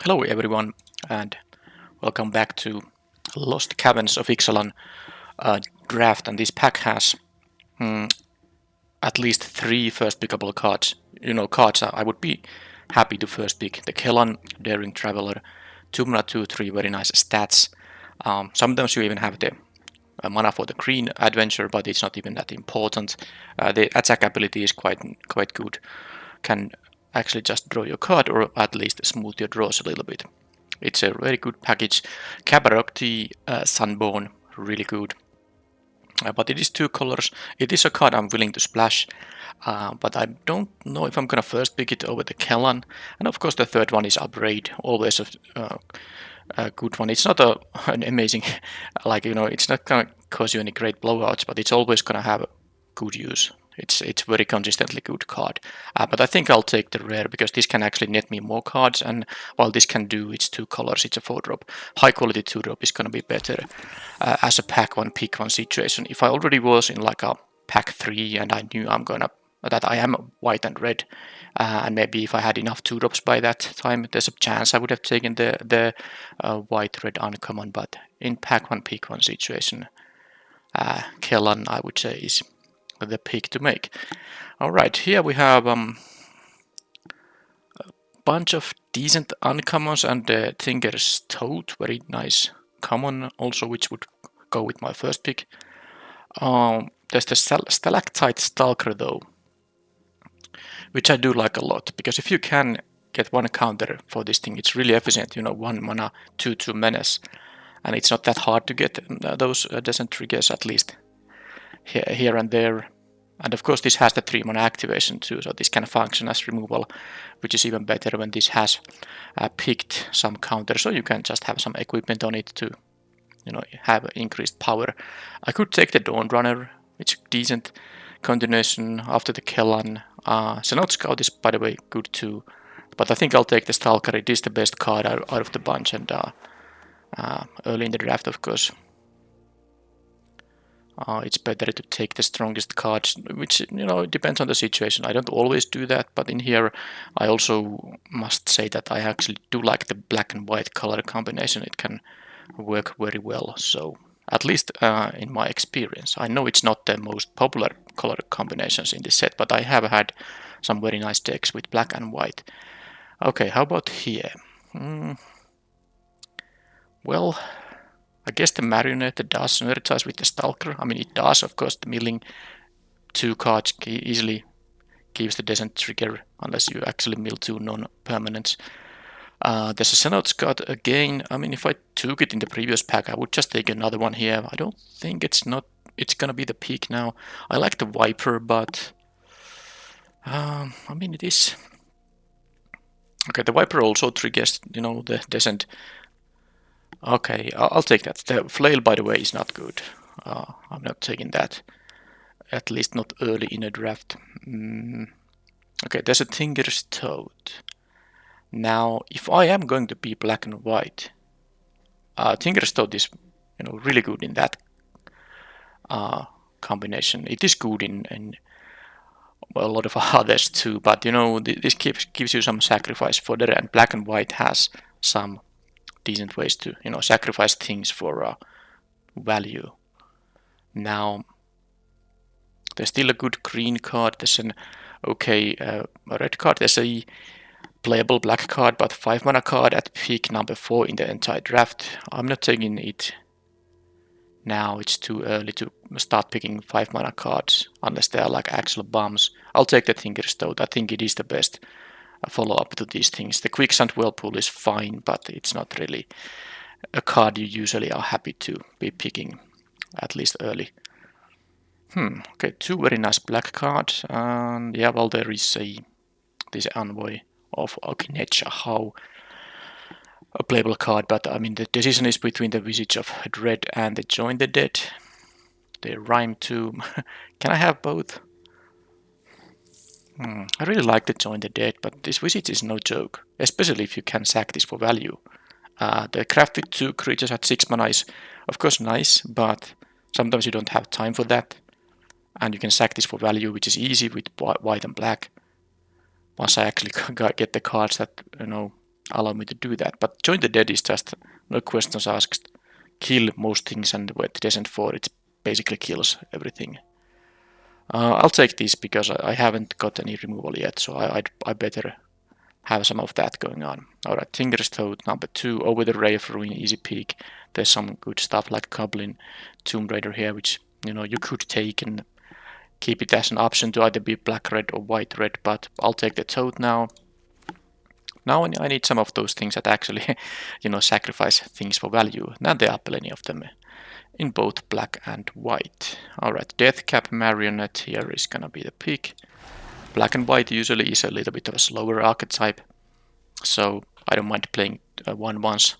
Hello everyone and welcome back to Lost Caverns of Ixalan draft, and this pack has at least three first pickable cards. Cards I would be happy to first pick. The Kellan, Daring Traveler, 2 mana 2/3, very nice stats. Sometimes you even have the mana for the green adventure, but it's not even that important. The attack ability is quite good. Can actually just draw your card or at least smooth your draws a little bit. It's a very good package. Kabarokti Sunborn, really good. But it is two colors. It is a card I'm willing to splash, but I don't know if I'm gonna first pick it over the Kellan. And of course the third one is Upgrade, always a good one. It's not an amazing, it's not gonna cause you any great blowouts, but it's always gonna have good use. It's very consistently good card. But I think I'll take the rare because this can actually net me more cards, and while this can do its two colors, it's a 4-drop. High quality 2-drop is gonna be better as a pack 1 pick 1 situation. If I already was in like a pack 3 and I knew that I am white and red, and maybe if I had enough 2-drops by that time, there's a chance I would have taken the white red uncommon. But in pack 1 pick 1 situation, Kellan I would say is the pick to make. Alright, here we have a bunch of decent uncommons and the Tinker's Toad, very nice common also, which would go with my first pick. There's the Stalactite Stalker though, which I do like a lot, because if you can get one counter for this thing, it's really efficient, 1 mana, 2/2 menace, and it's not that hard to get those decent triggers, at least here and there. And of course this has the 3 mana activation too, so this can function as removal, which is even better when this has picked some counter, so you can just have some equipment on it to have increased power. I could take the Dawn Runner, which is decent continuation after the Kellan. Xenot Scout is by the way good too, but I think I'll take the Stalker. It is the best card out of the bunch, and early in the draft of course it's better to take the strongest cards, which it depends on the situation. I don't always do that, but in here I also must say that I actually do like the black and white color combination. It can work very well, so at least in my experience. I know it's not the most popular color combinations in this set, but I have had some very nice decks with black and white. Okay, how about here? Well, I guess the Marionette does synergize with the Stalker. I mean, it does, of course. The milling 2 cards easily gives the decent trigger, unless you actually mill 2 non-permanents. There's a Xenot Scout again. I mean, if I took it in the previous pack, I would just take another one here. I don't think it's gonna be the peak now. I like the Viper, but I mean, it is okay. The Viper also triggers, the decent. Okay, I'll take that. The Flail, by the way, is not good. I'm not taking that. At least not early in a draft. Okay, there's a Tinker's Toad. Now, if I am going to be black and white, Tinker's Toad is really good in that combination. It is good in well, a lot of others too, but this gives you some sacrifice fodder, and black and white has some decent ways to sacrifice things for value. Now there's still a good green card. There's an okay red card. There's a playable black card, but 5 mana card at pick number 4 in the entire draft. I'm not taking it now. It's too early to start picking 5 mana cards unless they are like actual bombs. I'll take the Tinker's Toad. I think it is the best follow-up to these things. The Quicksand Whirlpool is fine, but it's not really a card you usually are happy to be picking, at least early. Okay, 2 very nice black cards, and yeah, well, there is this Envoy of Oknecha, how a playable card, but I mean the decision is between the Visage of Dread and the Join the Dead. They rhyme too. Can I have both? I really like the Join the Dead, but this Visage is no joke, especially if you can sack this for value. The craft with 2 creatures at 6 mana is of course nice, but sometimes you don't have time for that, and you can sack this for value, which is easy with white and black. Once I actually get the cards that allow me to do that. But Join the Dead is just no questions asked. Kill most things, and with Descent 4 it basically kills everything. I'll take this because I haven't got any removal yet, so I better have some of that going on. Alright, Tinker's Toad number 2, Over the Ray of Ruin, easy peek. There's some good stuff like Goblin, Tomb Raider here, which you could take and keep it as an option to either be black red or white red, but I'll take the Toad now. Now I need some of those things that actually, sacrifice things for value. Now there are plenty of them in both black and white. Alright, Deathcap Marionette here is gonna be the pick. Black and white usually is a little bit of a slower archetype, so I don't mind playing 1/1s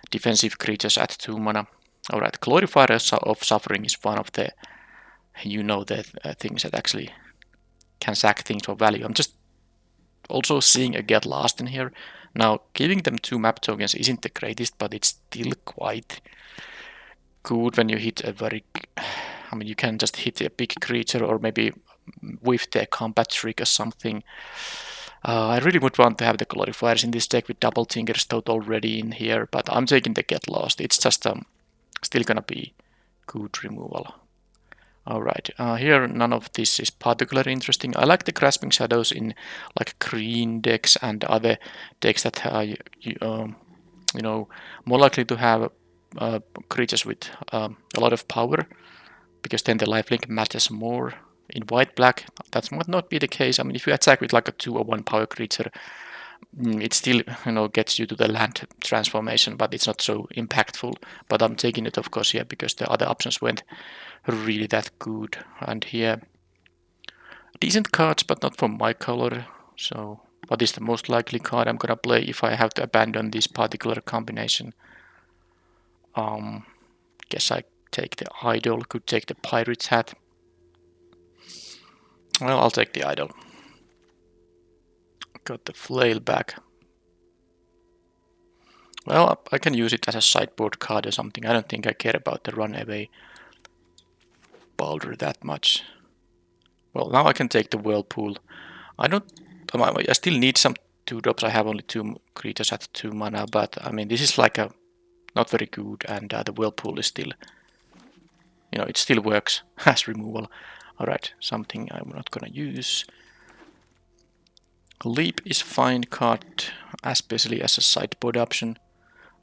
defensive creatures at 2 mana. Alright, Glorifier of Suffering is one of the, things that actually can sack things for value. I'm just also seeing a Get Lost in here. Now, giving them 2 map tokens isn't the greatest, but it's still quite good when you hit a very... you can just hit a big creature or maybe with the combat trick or something. I really would want to have the Glorifiers in this deck with double Tinker's Toad already in here, but I'm taking the Get Lost. It's just still gonna be good removal. Alright, here none of this is particularly interesting. I like the Grasping Shadows in like green decks and other decks that are more likely to have creatures with a lot of power, because then the lifelink matters more. In white-black, that might not be the case. If you attack with like a 2 or 1 power creature, it still gets you to the land transformation, but it's not so impactful. But I'm taking it, of course, here because the other options weren't really that good. And here, decent cards, but not from my color. So, what is the most likely card I'm gonna play if I have to abandon this particular combination? Guess I take the Idol. Could take the Pirate's Hat. Well, I'll take the Idol. Got the Flail back. Well, I can use it as a sideboard card or something. I don't think I care about the Runaway Boulder that much. Well, now I can take the Whirlpool. I still need some 2-drops. I have only 2 creatures at 2 mana, but this is like a not very good, and the Whirlpool is still, it still works as removal. Alright, something I'm not gonna use. Leap is fine card, especially as a sideboard option.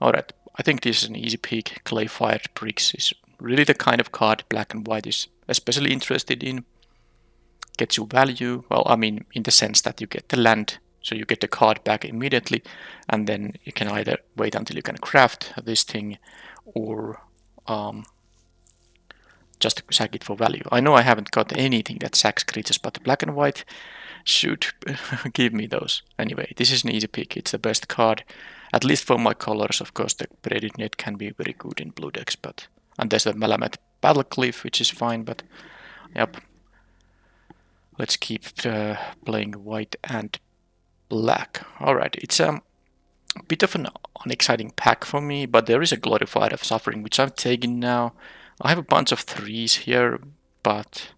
Alright, I think this is an easy pick. Clay-Fired Bricks is really the kind of card black and white is especially interested in. Gets you value, well, in the sense that you get the land, so you get the card back immediately, and then you can either wait until you can craft this thing, or just sack it for value. I know I haven't got anything that sacks creatures, but the black and white should give me those. Anyway, this is an easy pick. It's the best card, at least for my colors. Of course, the Braided Net can be very good in blue decks, and there's the Malamet Battle Cliff, which is fine, but yep. Let's keep playing white and black. Alright, it's a bit of an unexciting pack for me, but there is a Glorifier of Suffering, which I'm taking now. I have a bunch of 3s here, but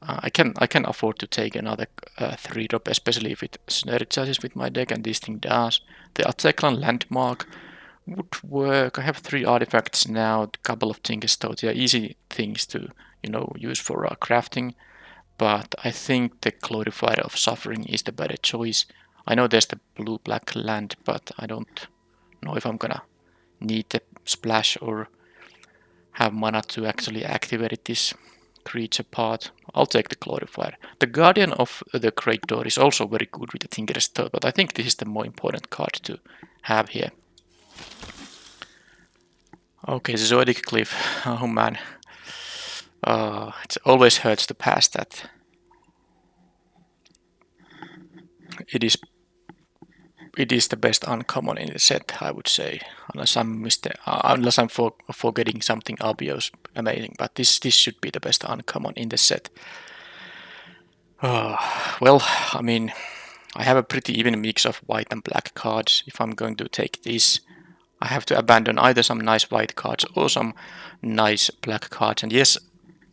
I can afford to take another 3-drop, especially if it synergizes with my deck, and this thing does. The Ixalan Landmark would work. I have 3 artifacts now, a couple of Tinker's Toads. They are easy things to use for crafting, but I think the Glorifier of Suffering is the better choice. I know there's the blue-black land, but I don't know if I'm gonna need the splash or have mana to actually activate this creature part. I'll take the Glorifier. The Guardian of the Great Door is also very good with the Tinker's Toad, but I think this is the more important card to have here. Okay, Zodiac Cliff. Oh man. It always hurts to pass that. It is the best uncommon in the set, I would say, unless I'm forgetting something obvious, amazing. But this should be the best uncommon in the set. Well, I have a pretty even mix of white and black cards. If I'm going to take this, I have to abandon either some nice white cards or some nice black cards. And yes,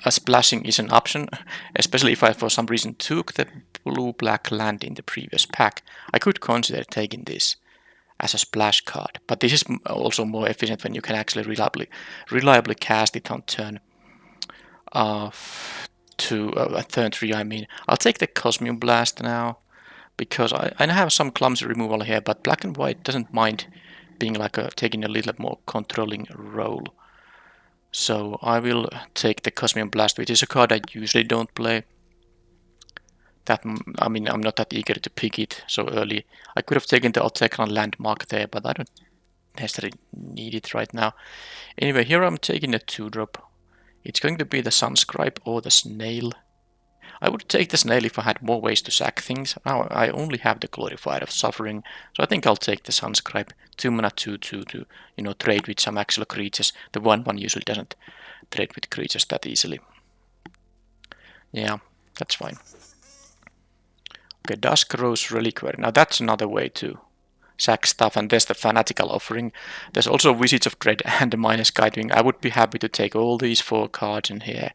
a splashing is an option, especially if I for some reason took the blue-black land in the previous pack. I could consider taking this. as a splash card. But this is also more efficient when you can actually reliably cast it on turn turn 3. I mean, I'll take the Cosmium Blast now because I have some clumsy removal here, but black and white doesn't mind being like taking a little more controlling role. So I will take the Cosmium Blast, which is a card I usually don't play. I mean, I'm not that eager to pick it so early. I could have taken the Otekran Landmark there, but I don't necessarily need it right now. Anyway, here I'm taking a 2-drop. It's going to be the Sunscribe or the Snail. I would take the Snail if I had more ways to sack things. Now I only have the Glorifier of Suffering, so I think I'll take the Sunscribe. 2 mana 2/2 to, trade with some actual creatures. The 1/1 usually doesn't trade with creatures that easily. Yeah, that's fine. Okay, Dusk Rose Reliquary. Now that's another way to sack stuff, and there's the Fanatical Offering. There's also Visage of Dread and the Minus Guidewing. I would be happy to take all these 4 cards in here.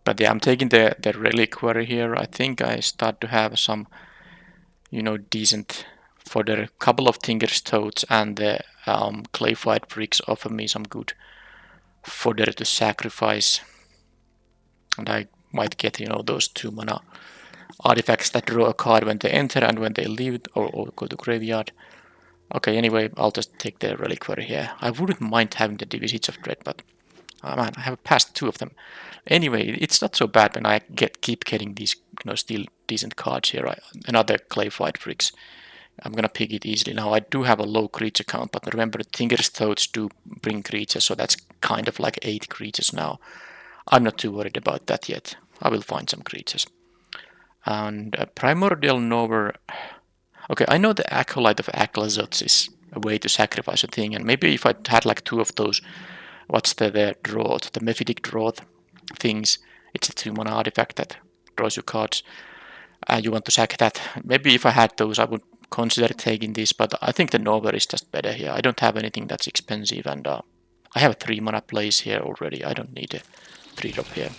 But yeah, I'm taking the Reliquary here. I think I start to have some, decent fodder. A couple of Tinker's Toads and the Clayfied Bricks offer me some good fodder to sacrifice. And I might get, those 2 mana artifacts that draw a card when they enter and when they leave or go to graveyard. Okay, anyway, I'll just take the Reliquary here. I wouldn't mind having the Visage of Dread, but man, I have passed 2 of them. Anyway, it's not so bad when I keep getting these, still decent cards here. Another Clayfied Bricks. I'm gonna pick it easily. Now I do have a low creature count, but remember Tinker's Toads do bring creatures, so that's kind of like 8 creatures now. I'm not too worried about that yet. I will find some creatures. And Primordial Nover. Okay, I know the Acolyte of Aklazots is a way to sacrifice a thing, and maybe if I had like 2 of those, what's the Drought, the Mephitic Drought things, it's a 2 mana artifact that draws you cards. You want to sack that. Maybe if I had those, I would consider taking this, but I think the Nover is just better here. I don't have anything that's expensive, and I have a 3 mana place here already. I don't need a 3-drop here.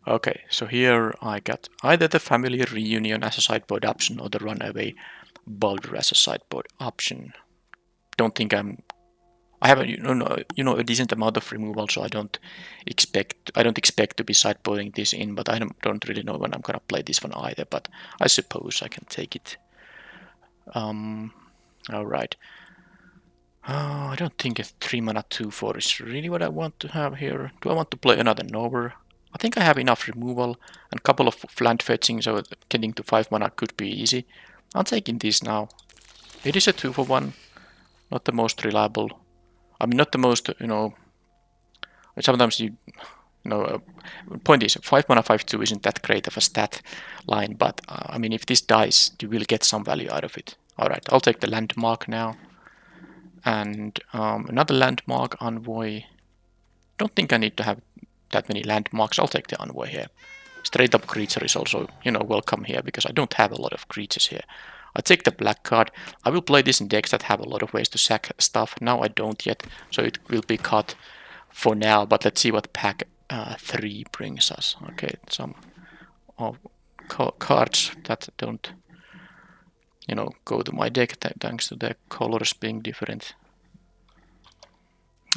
Okay, so here I got either the Family Reunion as a sideboard option or the Runaway Boulder as a sideboard option. Don't think I have a decent amount of removal, so I don't expect to be sideboarding this in, but I don't really know when I'm gonna play this one either. But I suppose I can take it. All right. I don't think a 3 mana 2/4 is really what I want to have here. Do I want to play another Nover? I think I have enough removal and a couple of land fetching, so getting to 5 mana could be easy. I'm taking this now. It is a 2-for-1, not the most reliable. I mean, not the most, sometimes point is 5 mana 5/2 isn't that great of a stat line, but I mean, if this dies, you will get some value out of it. Alright, I'll take the Landmark now. And another Landmark Envoy. Don't think I need to have that many landmarks. I'll take the Envoy here. Straight up creature is also, welcome here because I don't have a lot of creatures here. I take the black card. I will play this in decks that have a lot of ways to sack stuff. Now I don't yet, so it will be cut for now. But let's see what pack 3 brings us. Okay, some cards that don't, go to my deck thanks to the colors being different.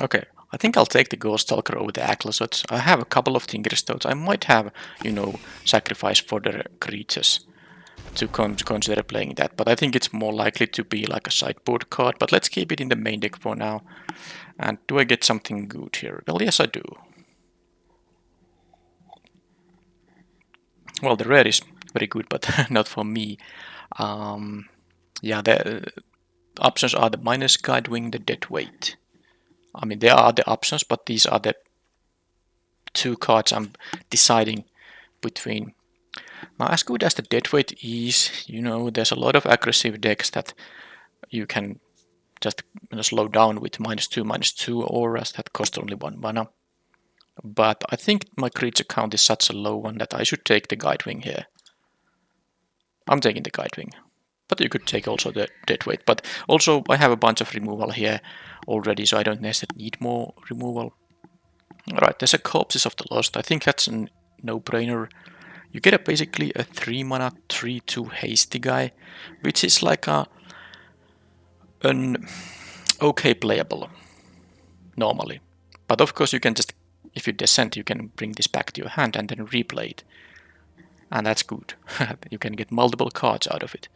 Okay, I think I'll take the Ghost Stalker over the Aklazots. I have a couple of Tinker's Toads. I might have, sacrifice for the creatures to consider playing that, but I think it's more likely to be like a sideboard card, but let's keep it in the main deck for now. And do I get something good here? Well, yes I do. Well, the red is very good, but not for me. Yeah, the options are the Minus Guidewing, the Deadweight. I mean, there are other options, but these are the 2 cards I'm deciding between. Now, as good as the Deadweight is, there's a lot of aggressive decks that you can just slow down with -2/-2 auras that cost only 1 mana. But I think my creature count is such a low one that I should take the Guidewing here. I'm taking the Guidewing. But you could take also the Deadweight. But also I have a bunch of removal here already, so I don't necessarily need more removal. Alright, there's a Corpses of the Lost. I think that's a no-brainer. You get basically a 3 mana 3/2 hasty guy, which is like an okay playable normally. But of course you can just, if you descend, you can bring this back to your hand and then replay it. And that's good. You can get multiple cards out of it.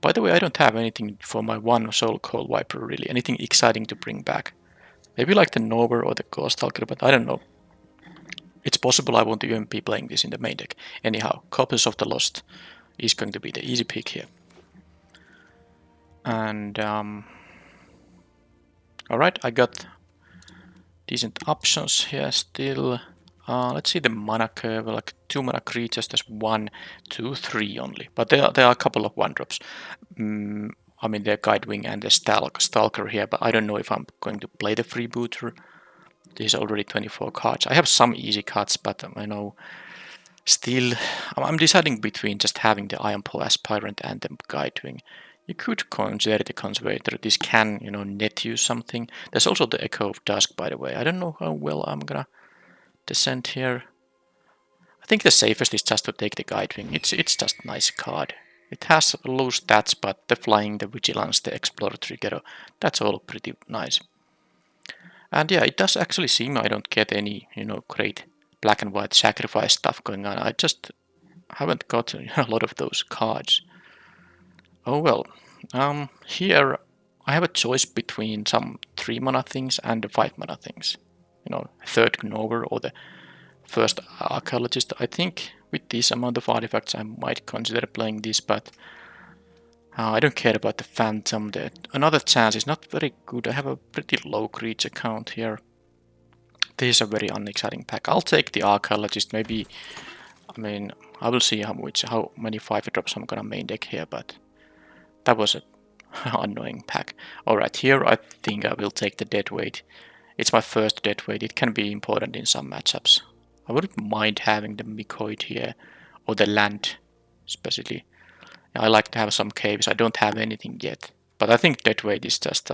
By the way, I don't have anything for my one Soul Cold Viper really, anything exciting to bring back. Maybe like the Nova or the Ghost Stalker, but I don't know. It's possible I won't even be playing this in the main deck. Anyhow, Copies of the Lost is going to be the easy pick here. And alright, I got decent options here still. Let's see the mana curve, like 2 mana creatures, there's 1, 2, 3 only. But there are a couple of 1-drops. I mean the Guidewing and the Stalker here, but I don't know if I'm going to play the Freebooter. This is already 24 cards. I have some easy cards, but I know still I'm deciding between just having the Iron Paw Aspirant and the Guidewing. You could consider the Conservator. This can, net you something. There's also the Echo of Dusk, by the way. I don't know how well I'm gonna descend here. I think the safest is just to take the Guidewing. It's just a nice card. It has low stats, but the Flying, the Vigilance, the Explorer Trigger, that's all pretty nice. And yeah, it does actually seem I don't get any, great black and white sacrifice stuff going on. I just haven't got a lot of those cards. Oh well. Here I have a choice between some 3 mana things and the 5 mana things. Third Gnover or the first Archaeologist. I think with this amount of artifacts I might consider playing this, but I don't care about the Phantom. Another chance is not very good. I have a pretty low creature count here. This is a very unexciting pack. I'll take the Archaeologist. Maybe, I will see how many 5-drops I'm gonna main deck here, but that was an annoying pack. Alright, here I think I will take the Deadweight. It's my first Deadweight. It can be important in some matchups. I wouldn't mind having the Mycoid here, or the land, especially. I like to have some caves. I don't have anything yet, but I think Deadweight is just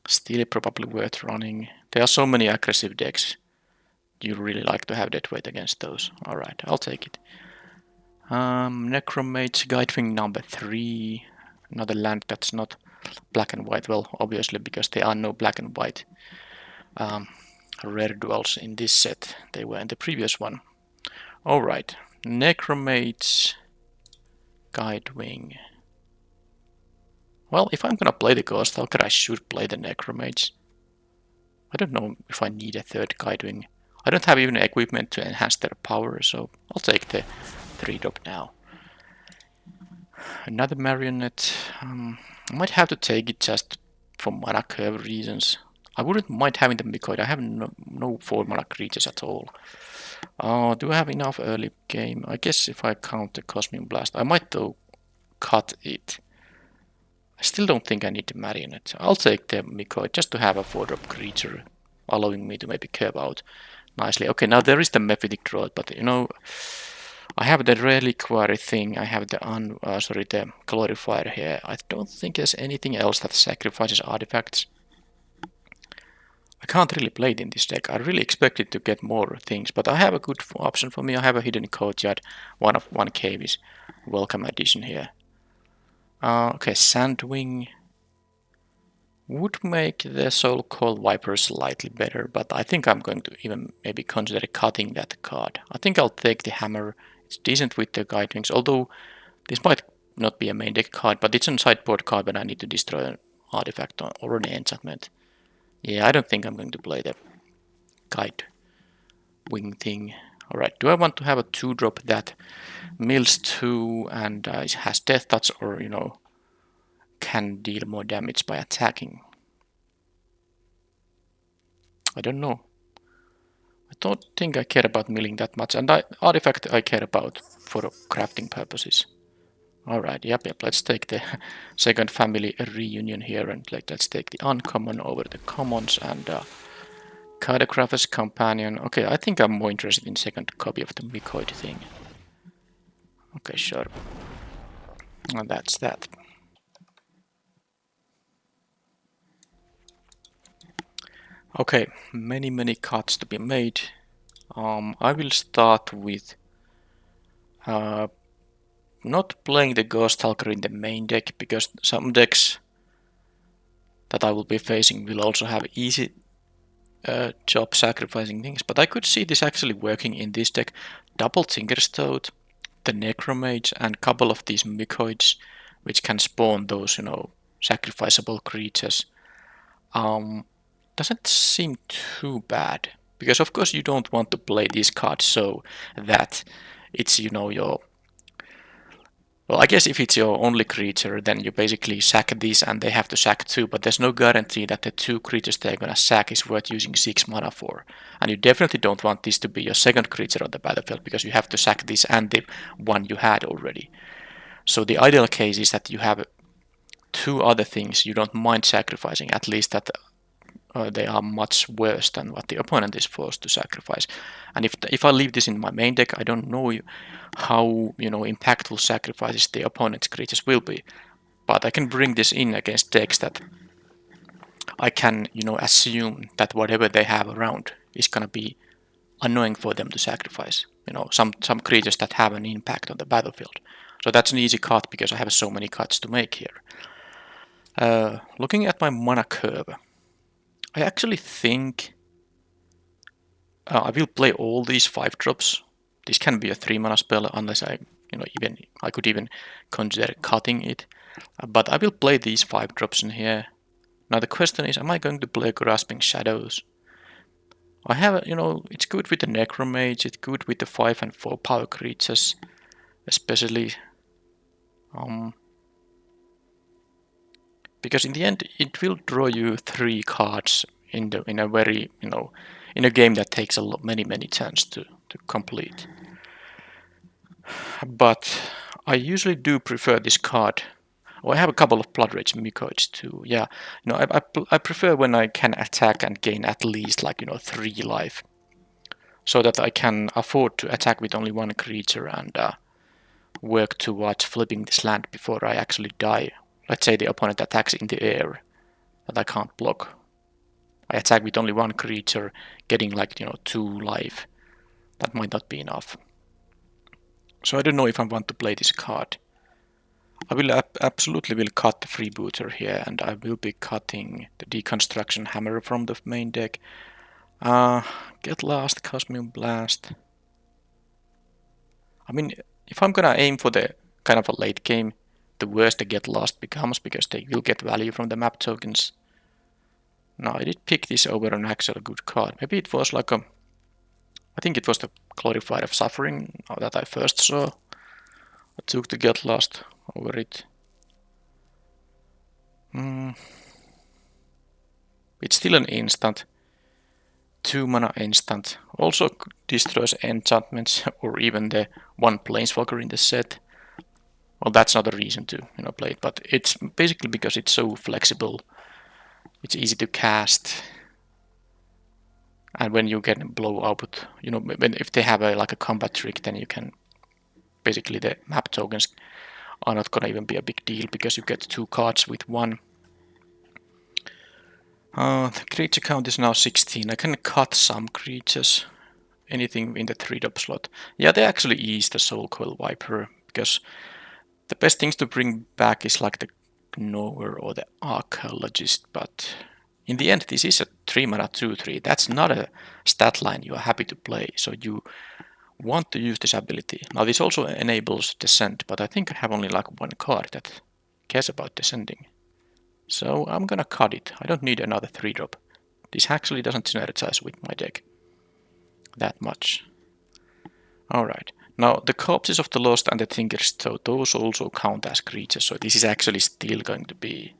still probably worth running. There are so many aggressive decks. You really like to have Deadweight against those. Alright, I'll take it. Necromage, Guidewing number 3. Another land that's not black and white. Well, obviously because there are no black and white rare duels in this set. They were in the previous one. Alright, Necromage, Guidewing. Well, if I'm gonna play the Ghost Stalker, I should play the Necromage. I don't know if I need a third Guidewing. I don't have even equipment to enhance their power, so I'll take the 3-drop now. Another Marionette. I might have to take it just for mana curve reasons. I wouldn't mind having the Mycoid. I have no 4 mana creatures at all. Do I have enough early game? I guess if I count the Cosmic Blast, I might though cut it. I still don't think I need the Marionette. I'll take the Mycoid just to have a 4-drop creature, allowing me to maybe curve out nicely. Okay, now there is the Mephitic Droid, but I have the Reliquary thing. I have the the Glorifier here. I don't think there's anything else that sacrifices artifacts. I can't really play it in this deck. I really expected to get more things, but I have a good option for me. I have a Hidden Courtyard. One cave is welcome addition here. Okay, Sandwing would make the Soul Cold Viper slightly better, but I think I'm going to even maybe consider cutting that card. I think I'll take the Hammer. It's decent with the Guidewings, although this might not be a main deck card, but it's a sideboard card when I need to destroy an artifact or an enchantment. Yeah, I don't think I'm going to play the Guidewing thing. Alright, do I want to have a 2-drop that mills 2 and has Death Touch, or, can deal more damage by attacking? I don't know. I don't think I care about milling that much, and artifact I care about for crafting purposes. Alright, yep, let's take the second family reunion here, and let's take the uncommon over the commons, and Cartographer's Companion. Okay, I think I'm more interested in second copy of the Mycoid thing. Okay, sure. And that's that. Okay, many cuts to be made. I will start with Not playing the Ghost Stalker in the main deck, because some decks that I will be facing will also have easy job sacrificing things, but I could see this actually working in this deck. Double Tinkerstoad, the Necromage, and a couple of these Mycoids, which can spawn those, sacrificable creatures. Doesn't seem too bad, because of course you don't want to play these cards so that it's, your... Well, I guess if it's your only creature, then you basically sack these and they have to sack too, but there's no guarantee that the two creatures they're gonna sack is worth using 6 mana for. And you definitely don't want this to be your second creature on the battlefield, because you have to sack this and the one you had already. So the ideal case is that you have two other things you don't mind sacrificing, at least that they are much worse than what the opponent is forced to sacrifice. And if I leave this in my main deck, I don't know how impactful sacrifices the opponent's creatures will be. But I can bring this in against decks that I can assume that whatever they have around is gonna be annoying for them to sacrifice. Some creatures that have an impact on the battlefield. So that's an easy cut because I have so many cuts to make here. Looking at my mana curve, I actually think I will play all these 5 drops. This can be a 3 mana spell unless I could even consider cutting it. But I will play these 5 drops in here. Now the question is, am I going to play Grasping Shadows? I have, it's good with the Necromage, it's good with the 5 and 4 power creatures, especially. Because in the end, it will draw you 3 cards in a very, in a game that takes many turns to complete. But I usually do prefer this card. I have a couple of Blood Rage Mycoids too. Yeah, I prefer when I can attack and gain at least 3 life, so that I can afford to attack with only one creature and work towards flipping this land before I actually die. Let's say the opponent attacks in the air that I can't block. I attack with only one creature, getting 2 life. That might not be enough. So I don't know if I want to play this card. I will absolutely will cut the freebooter here, and I will be cutting the Deconstruction Hammer from the main deck. Get Lost, Cosmic Blast. I mean, if I'm gonna aim for the kind of a late game, the worse the Get Lost becomes, because they will get value from the map tokens. Now I did pick this over an actual good card. Maybe it was I think it was the Glorified of Suffering that I first saw. I took the Get Lost over it. It's still an instant. 2 mana instant. Also destroys enchantments or even the one planeswalker in the set. Well, that's not a reason to play it, but it's basically because it's so flexible. It's easy to cast. And when you can blow out, if they have a combat trick, then you can basically the map tokens are not gonna even be a big deal because you get 2 cards with 1. The creature count is now 16. I can cut some creatures, anything in the 3-drop slot. Yeah, they actually ease the Soul Coil Viper, because the best things to bring back is the Knower or the Archaeologist, but in the end this is a 3 mana 2/3. That's not a stat line you are happy to play, so you want to use this ability. Now this also enables Descent, but I think I have only 1 card that cares about descending. So I'm gonna cut it. I don't need another 3-drop. This actually doesn't synergize with my deck that much. Alright, now the Corpses of the Lost and the Tinkerstoad, those also count as creatures, so this is actually still going to be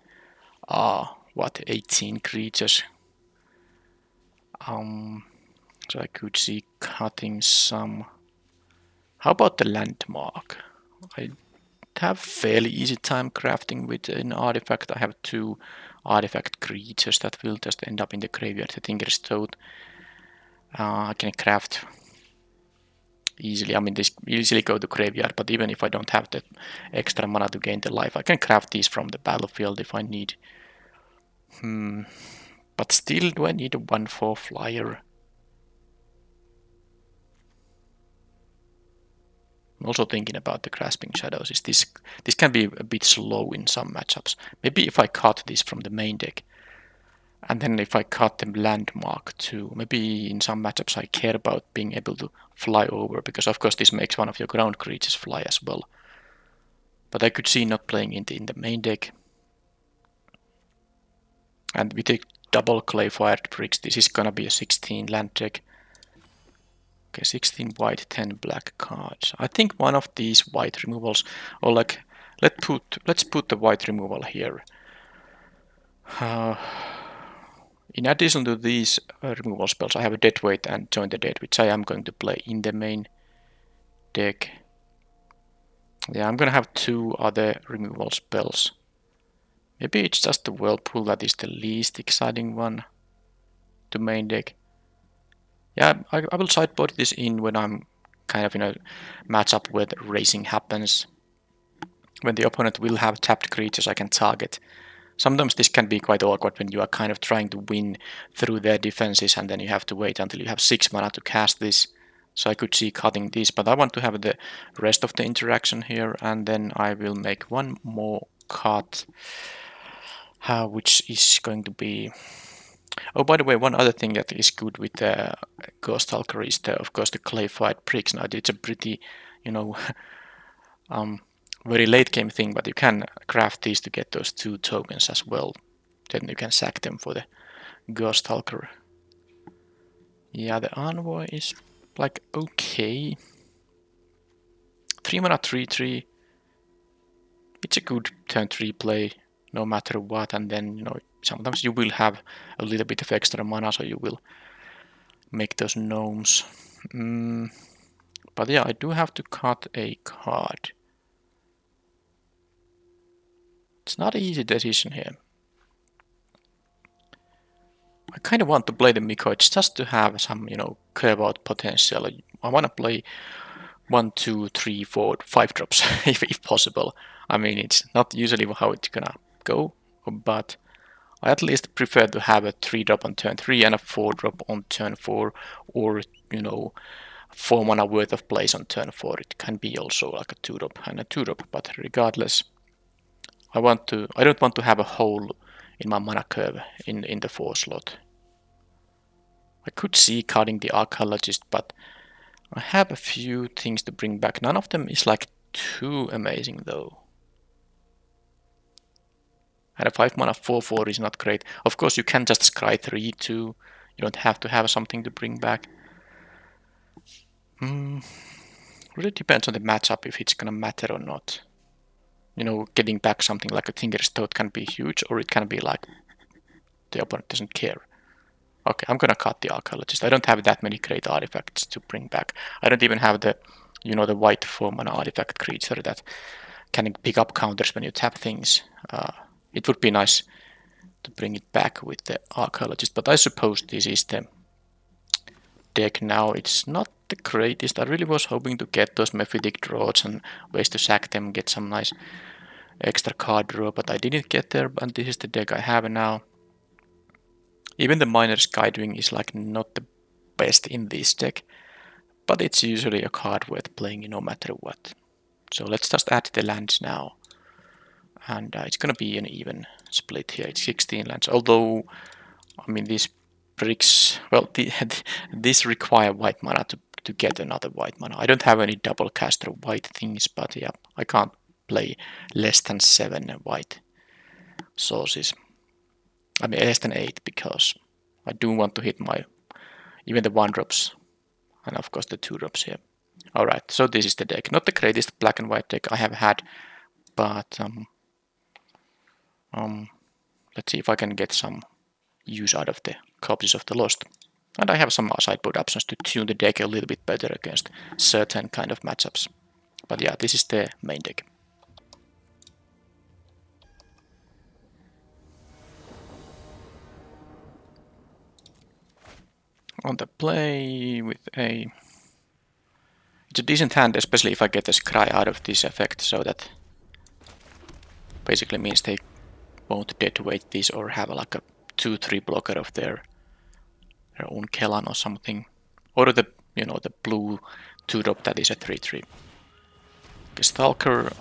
18 creatures. So I could see cutting some. How about the Landmark? I have fairly easy time crafting with an artifact. I have 2 artifact creatures that will just end up in the graveyard. The Tinkerstoad I can craft easily. I mean, this easily go to graveyard, but even if I don't have the extra mana to gain the life, I can craft these from the battlefield if I need. But still, do I need a 1/4 flyer? I'm also thinking about the Grasping Shadows. Is this can be a bit slow in some matchups. Maybe if I cut this from the main deck, and then if I cut the landmark too, maybe in some matchups I care about being able to fly over, because of course this makes one of your ground creatures fly as well. But I could see not playing in the main deck. And with the double clay fired bricks, this is gonna be a 16 land deck. Okay, 16 white, 10 black cards. I think one of these white removals, or like, let's put the white removal here. In addition to these removal spells, I have a Deadweight and Join the Dead, which I am going to play in the main deck. Yeah, I'm gonna have 2 other removal spells. Maybe it's just the Whirlpool that is the least exciting one to main deck. Yeah, I will sideboard this in when I'm kind of in a matchup where the racing happens. When the opponent will have tapped creatures I can target. Sometimes this can be quite awkward when you are kind of trying to win through their defenses and then you have to wait until you have 6 mana to cast this. So I could see cutting this, but I want to have the rest of the interaction here, and then I will make one more cut, which is going to be... Oh, by the way, one other thing that is good with the Ghost Hulker is, of course, the clay-fired bricks. Now, it's a pretty, very late game thing, but you can craft these to get those 2 tokens as well. Then you can sack them for the Ghost Hulker. Yeah, the Envoy is like okay. 3 mana 3/3. It's a good turn 3 play no matter what, and then sometimes you will have a little bit of extra mana, so you will make those gnomes. But yeah, I do have to cut a card. It's not an easy decision here. I kind of want to play the Mycoids just to have some, curve out potential. I want to play 1, 2, 3, 4, 5 drops if possible. I mean, it's not usually how it's gonna go, but I at least prefer to have a 3 drop on turn 3 and a 4 drop on turn 4, or 4 mana worth of plays on turn 4. It can be also like a 2 drop and a 2 drop, but regardless, I don't want to have a hole in my mana curve in the 4 slot. I could see cutting the Archaeologist, but I have a few things to bring back. None of them is like too amazing though. And a 5 mana 4/4 is not great. Of course, you can just scry 3 too. You don't have to have something to bring back. Really depends on the matchup if it's gonna matter or not. Getting back something like a Tinker's Toad can be huge, or it can be like the opponent doesn't care. Okay, I'm gonna cut the Archaeologist. I don't have that many great artifacts to bring back. I don't even have the, the white 4 mana artifact creature that can pick up counters when you tap things. It would be nice to bring it back with the Archaeologist, but I suppose this is the deck now. It's not the greatest. I really was hoping to get those Mephitic draws and ways to sack them, get some nice extra card draw, but I didn't get there, and this is the deck I have now. Even the Miner's Guidewing is like not the best in this deck, but it's usually a card worth playing no matter what. So let's just add the lands now. And it's gonna be an even split here. It's 16 lands, although, I mean, these bricks, well, this require white mana to get another white mana. I don't have any double caster white things, but yeah, I can't play less than 7 white sources. I mean, less than 8, because I do want to hit even the 1 drops, and of course the 2 drops here. Alright, so this is the deck. Not the greatest black and white deck I have had, but let's see if I can get some use out of the Corpses of the Lost. And I have some sideboard options to tune the deck a little bit better against certain kind of matchups. But yeah, this is the main deck. On the play with it's a decent hand, especially if I get a scry out of this effect, so that basically means they won't deadweight this or have like a 2/3 blocker of their own Kellan or something, or the the blue 2 drop that is a 3/3. Stalker.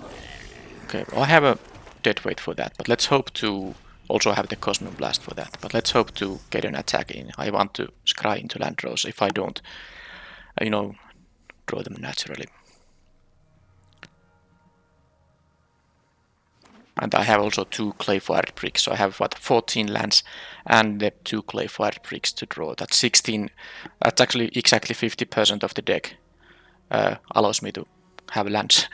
Okay, well, I have a dead weight for that, but let's hope to also have the Cosmic Blast for that. But let's hope to get an attack in. I want to scry into land draws if I don't, you know, draw them naturally. And I have also 2 clay-fired bricks, so I have what, 14 lands and the 2 clay-fired bricks to draw. That's 16. That's actually exactly 50% of the deck allows me to have lands.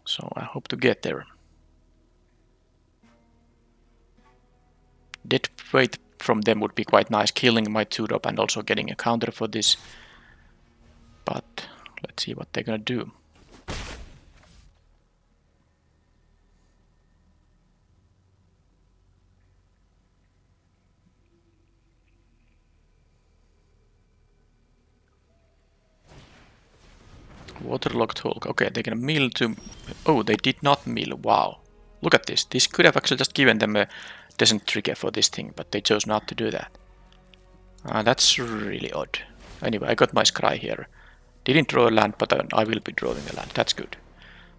So I hope to get there. Dead weight from them would be quite nice, killing my 2-drop and also getting a counter for this. But let's see what they're gonna do. Waterlogged Hulk. Okay, they're gonna mill to... Oh, they did not mill. Wow. Look at this. This could have actually just given them a decent trigger for this thing, but they chose not to do that. That's really odd. Anyway, I got my scry here. Didn't draw a land, but I will be drawing a land. That's good.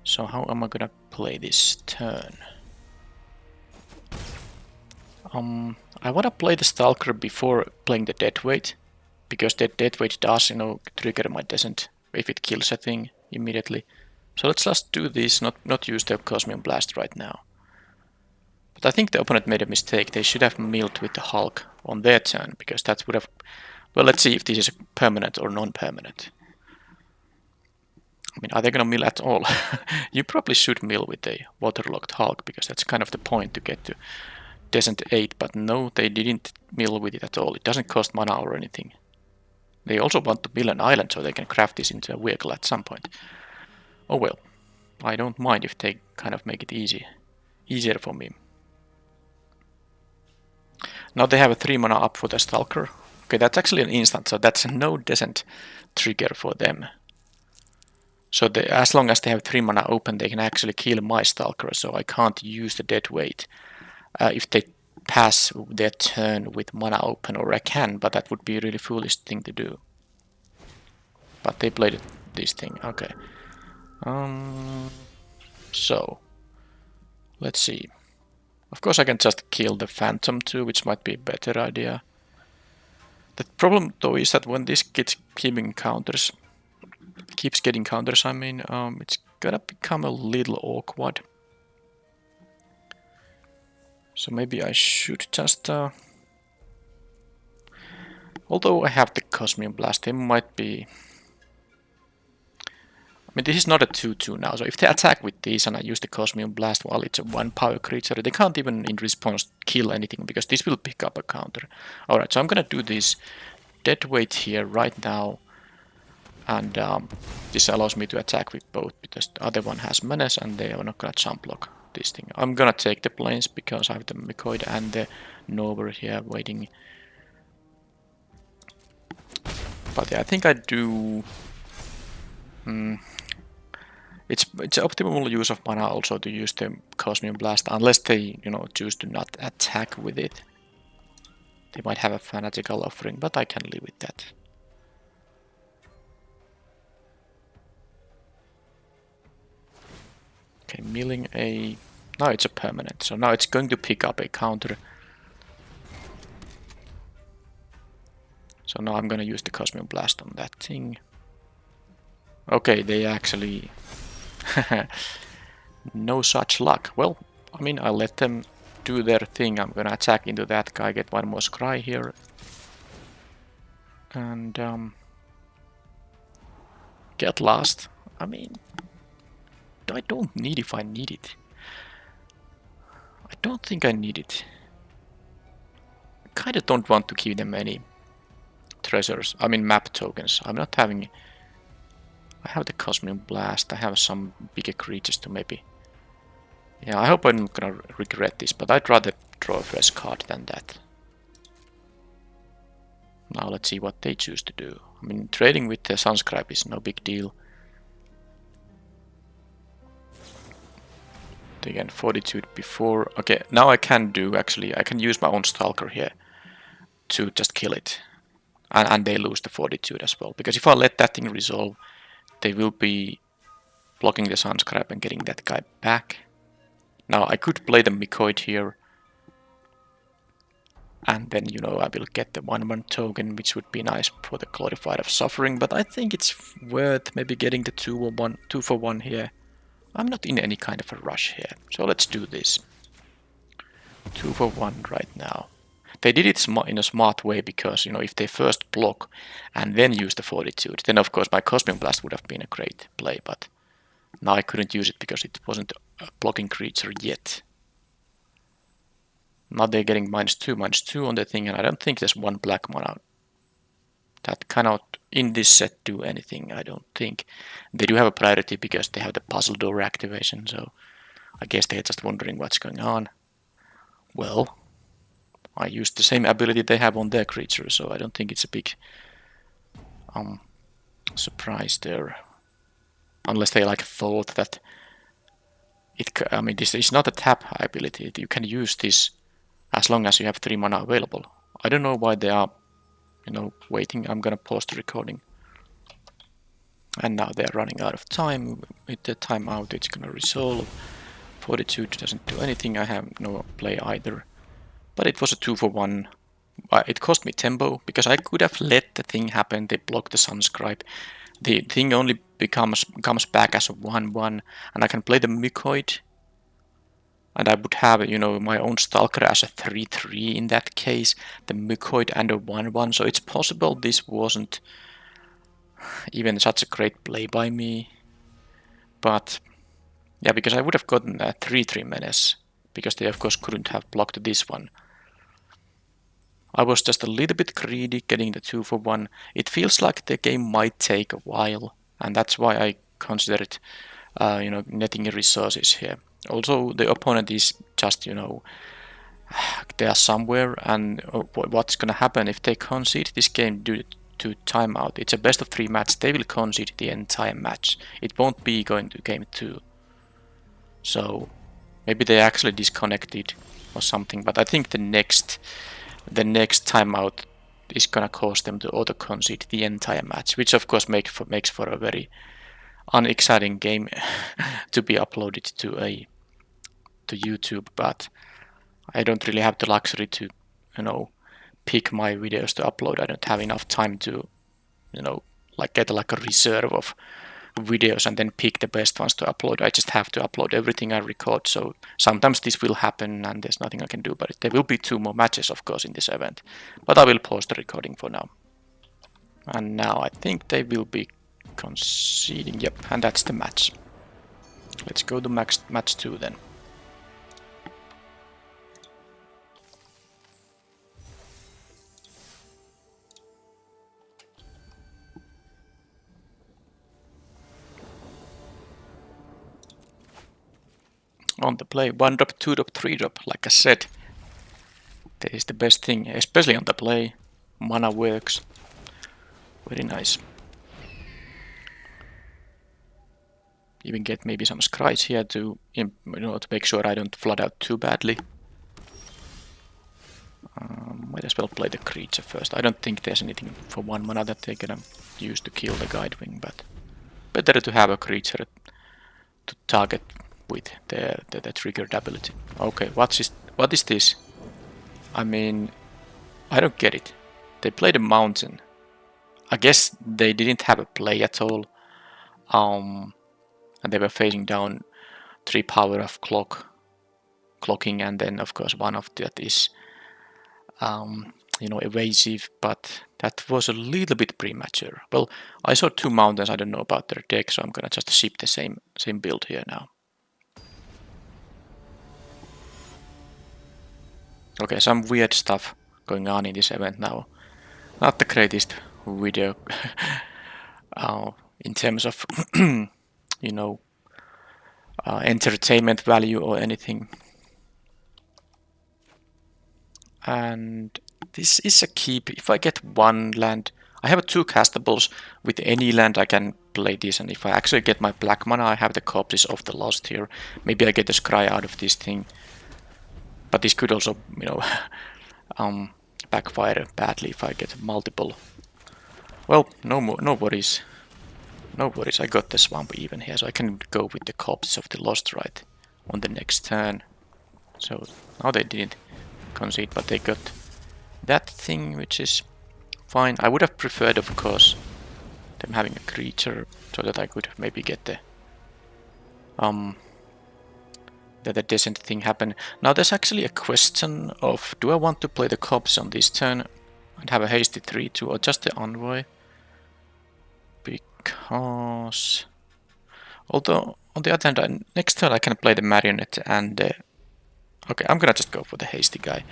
So how am I gonna play this turn? I wanna play the Stalker before playing the Deadweight, because the Deadweight does, you know, trigger my Descent if it kills a thing immediately. So let's just do this, not use the Cosmic Blast right now. But I think the opponent made a mistake. They should have milled with the Hulk on their turn, because that would have... Well, let's see if this is permanent or non-permanent. I mean, are they gonna mill at all? You probably should mill with a Waterlogged Hulk, because that's kind of the point, to get to Descent 8, but no, they didn't mill with it at all. It doesn't cost mana or anything. They also want to build an island so they can craft this into a vehicle at some point. Oh well, I don't mind if they kind of make it easier for me. Now they have a 3 mana up for the Stalker. Okay, that's actually an instant, so that's no Descent trigger for them. So as long as they have 3 mana open, they can actually kill my Stalker, so I can't use the dead weight if they pass their turn with mana open, or I can, but that would be a really foolish thing to do. But they played this thing, okay. So, let's see. Of course I can just kill the Phantom too, which might be a better idea. The problem though is that when this keeps getting counters, I mean, it's gonna become a little awkward. So maybe I should just... although I have the Cosmic Blast, they might be... I mean, this is not a 2-2 now, so if they attack with this and I use the Cosmic Blast while it's a 1 power creature, they can't even in response kill anything, because this will pick up a counter. Alright, so I'm gonna do this Deadweight here right now, and this allows me to attack with both, because the other one has menace and they are not gonna jump block this thing. I'm gonna take the planes because I have the Mycoid and the Nova here waiting. But yeah, I think I do... It's optimal use of mana also to use the Cosmic Blast, unless they, you know, choose to not attack with it. They might have a Fanatical Offering, but I can live with that. Okay, milling a... Now it's a permanent, so now it's going to pick up a counter. So now I'm gonna use the Cosmic Blast on that thing. Okay, they actually... no such luck. Well, I mean, I'll let them do their thing. I'm gonna attack into that guy, get one more scry here. And get lost. I mean, I don't need if I need it. I don't think I need it. I kinda don't want to give them any treasures. I mean map tokens. I'm not having... I have the Cosmic Blast, I have some bigger creatures to maybe... Yeah, I hope I'm not gonna regret this, but I'd rather draw a fresh card than that. Now let's see what they choose to do. I mean, trading with the Sunscribe is no big deal. Again, Fortitude before... Okay, now I can do, actually, I can use my own Stalker here to just kill it. And they lose the Fortitude as well. Because if I let that thing resolve, they will be blocking the Sunscribe and getting that guy back. Now I could play the Mycoid here, and then, you know, I will get the 1/1 token, which would be nice for the Glorified of Suffering, but I think it's worth maybe getting the 2 for 1 here. I'm not in any kind of a rush here, so let's do this. 2 for 1 right now. They did it in a smart way because, you know, if they first block and then use the Fortitude, then of course my Cosmic Blast would have been a great play, but now I couldn't use it because it wasn't a blocking creature yet. Now they're getting -2/-2 on the thing, and I don't think there's one black mana that cannot, in this set, do anything, I don't think. They do have a priority because they have the Puzzle Door activation, so I guess they're just wondering what's going on. Well, I used the same ability they have on their creature, so I don't think it's a big surprise there. Unless they like thought that I mean, this is not a tap ability. You can use this as long as you have 3 mana available. I don't know why they are, you know, waiting. I'm gonna pause the recording. And now they're running out of time. With the timeout, it's gonna resolve. Fortitude doesn't do anything. I have no play either. But it was a 2 for 1. It cost me tempo because I could have let the thing happen. They blocked the Sunscribe. The thing only comes back as a 1/1, and I can play the Mycoid. And I would have, you know, my own Stalker as a 3/3 in that case, the Mycoid and a 1/1. So it's possible this wasn't even such a great play by me. But yeah, because I would have gotten a 3/3 Menace, because they of course couldn't have blocked this one. I was just a little bit greedy getting the 2 for 1. It feels like the game might take a while, and that's why I considered, you know, netting resources here. Also, the opponent is just, you know, they are somewhere, and what's gonna happen if they concede this game due to timeout? It's a best of 3 match. They will concede the entire match. It won't be going to game 2. So maybe they actually disconnected or something. But I think the next timeout is gonna cause them to auto concede the entire match, which of course makes for a very unexciting game to be uploaded to YouTube. But I don't really have the luxury to, you know, pick my videos to upload. I don't have enough time to, you know, like get like a reserve of videos and then pick the best ones to upload. I just have to upload everything I record. So sometimes this will happen and there's nothing I can do, but there will be 2 more matches, of course, in this event. But I will pause the recording for now. And now I think they will be conceding. Yep, and that's the match. Let's go to match 2 then. On the play, 1-drop, 2-drop, 3-drop, like I said. This is the best thing, especially on the play. Mana works. Very nice. Even get maybe some scries here to, you know, to make sure I don't flood out too badly. Might as well play the creature first. I don't think there's anything for 1 mana that they're gonna use to kill the Guidewing, but better to have a creature to target with the triggered ability. Okay, what is this? I mean, I don't get it. They played a mountain. I guess they didn't have a play at all. And they were facing down 3 power of clocking, and then of course one of that is, you know, evasive, but that was a little bit premature. Well, I saw 2 mountains. I don't know about their deck, so I'm gonna just ship the same build here now. Okay, some weird stuff going on in this event now. Not the greatest video in terms of, you know, entertainment value or anything. And this is a keep. If I get 1 land, I have 2 castables. With any land I can play this, and if I actually get my black mana, I have the Corpses of the Lost here. Maybe I get a scry out of this thing. But this could also, you know, backfire badly if I get multiple. Well, no worries. No worries, I got the swamp even here, so I can go with the corpses of the Lost right on the next turn. So now they didn't concede, but they got that thing, which is fine. I would have preferred, of course, them having a creature so that I could maybe get the descent thing happen. Now there's actually a question of, do I want to play the cops on this turn and have a hasty 3-2 or just the envoy? Because although on the other hand, next turn I can play the marionette and okay, I'm gonna just go for the hasty guy.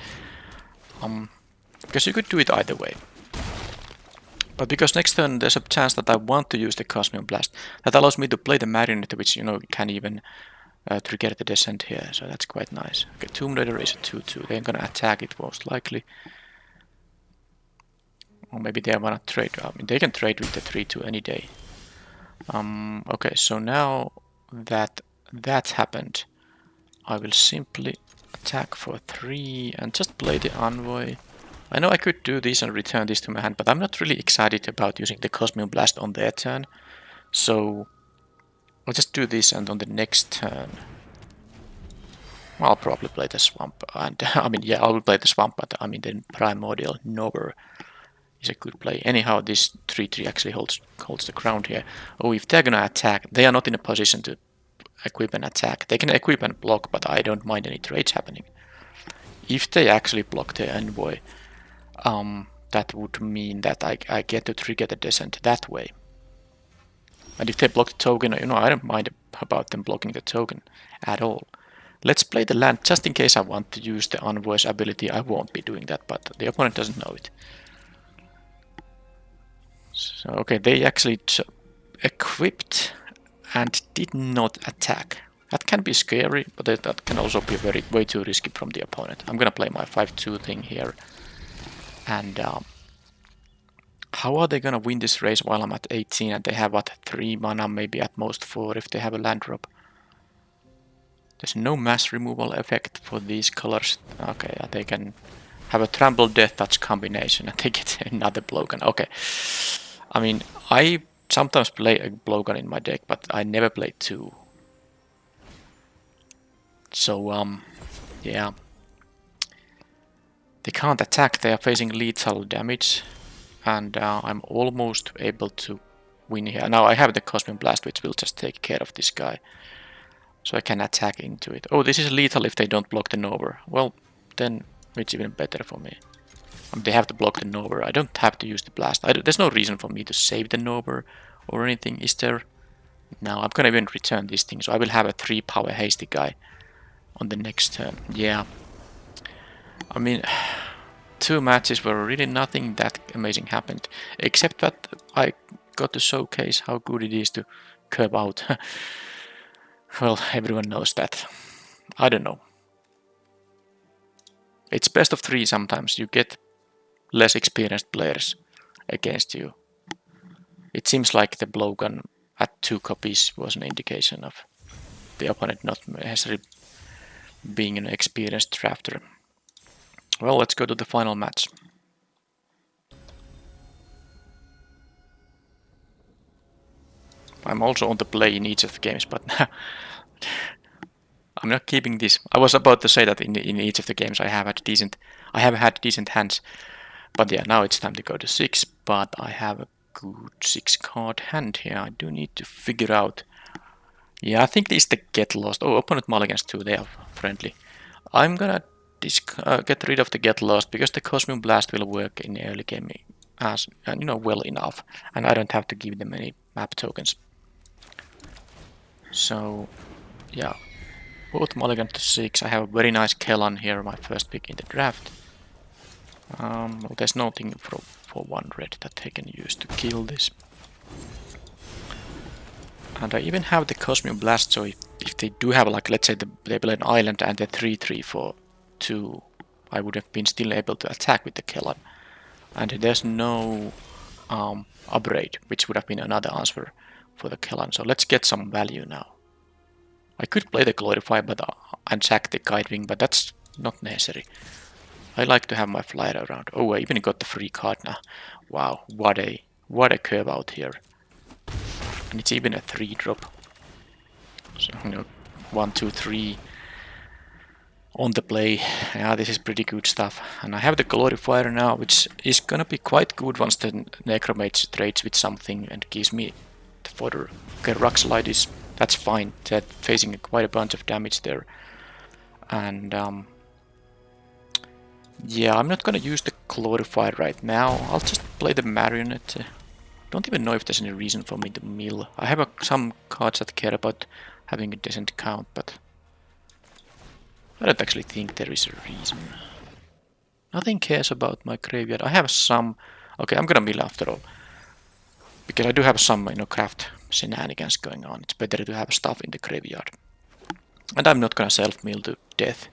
Because you could do it either way. But because next turn there's a chance that I want to use the Cosmic Blast, that allows me to play the marionette, which can even trigger the descent here, so that's quite nice. Okay, Tomb Raider is a 2-2. They're gonna attack it most likely. Or maybe they wanna trade. I mean, they can trade with the 3-2 any day. Okay, so now that that's happened, I will simply attack for 3 and just play the envoy. I know I could do this and return this to my hand, but I'm not really excited about using the Cosmic Blast on their turn. So I'll just do this, and on the next turn I'll probably play the swamp. And I mean, yeah, I will play the swamp, but I mean the Primordial Nover is a good play. Anyhow, this 3-3 actually holds the ground here. Oh, if they're gonna attack, they are not in a position to equip and attack. They can equip and block, but I don't mind any trades happening. If they actually block the envoy, that would mean that I get to trigger the descent that way. And if they block the token, I don't mind about them blocking the token at all. Let's play the land just in case I want to use the envoy's ability. I won't be doing that, but the opponent doesn't know it. So, okay, they actually equipped and did not attack. That can be scary, but that can also be way too risky from the opponent. I'm gonna play my 5-2 thing here. And how are they gonna win this race while I'm at 18 and they have, what, 3 mana, maybe at most 4 if they have a land drop? There's no mass removal effect for these colors. Okay, they can have a trample death touch combination and they get another blowgun. Okay. I mean, I sometimes play a blowgun in my deck, but I never play 2. So, yeah. They can't attack, they are facing lethal damage. And I'm almost able to win here. Now I have the Cosmic Blast, which will just take care of this guy. So I can attack into it. Oh, this is lethal if they don't block the Nover. Well, then it's even better for me. They have to block the Nover. I don't have to use the blast. There's no reason for me to save the Nover or anything, is there? No, I'm gonna even return this thing. So I will have a 3-power hasty guy on the next turn. Yeah. I mean, 2 matches where really nothing that amazing happened. Except that I got to showcase how good it is to curve out. Well, everyone knows that. I don't know. It's best of 3 sometimes. You get less experienced players against you. It seems like the blowgun at 2 copies was an indication of the opponent not necessarily being an experienced drafter. Well, let's go to the final match. I'm also on the play in each of the games, but I'm not keeping this. I was about to say that in each of the games I have had decent hands. But yeah, now it's time to go to 6, but I have a good 6-card hand here. I do need to figure out. Yeah, I think this is the Get Lost. Oh, opponent mulligans too, they are friendly. I'm gonna get rid of the Get Lost because the Cosmic Blast will work in the early game as well enough, and I don't have to give them any map tokens. So yeah, both mulligan to 6. I have a very nice Kellan here, my first pick in the draft. Well, there's nothing for 1 red that they can use to kill this. And I even have the Cosmic Blast, so if they do have, like, let's say they play an island and a 3-3 for 2, I would have been still able to attack with the Kellan. And there's no upgrade, which would have been another answer for the Kellan. So let's get some value now. I could play the Glorify and sack the Guidewing, but that's not necessary. I like to have my flyer around. Oh, I even got the free card now. Wow, what a curve out here. And it's even a 3-drop. So, you know, 1, 2, 3 on the play. Yeah, this is pretty good stuff. And I have the Glorifier now, which is gonna be quite good once the Necromage trades with something and gives me the fodder. Okay, Rock Slide is... that's fine. They're facing quite a bunch of damage there. And yeah, I'm not gonna use the Glorifier right now. I'll just play the Marionette. Don't even know if there's any reason for me to mill. I have some cards that care about having a decent count, but I don't actually think there is a reason. Nothing cares about my graveyard. I have some... okay, I'm gonna mill after all. Because I do have some, you know, craft shenanigans going on. It's better to have stuff in the graveyard. And I'm not gonna self-mill to death.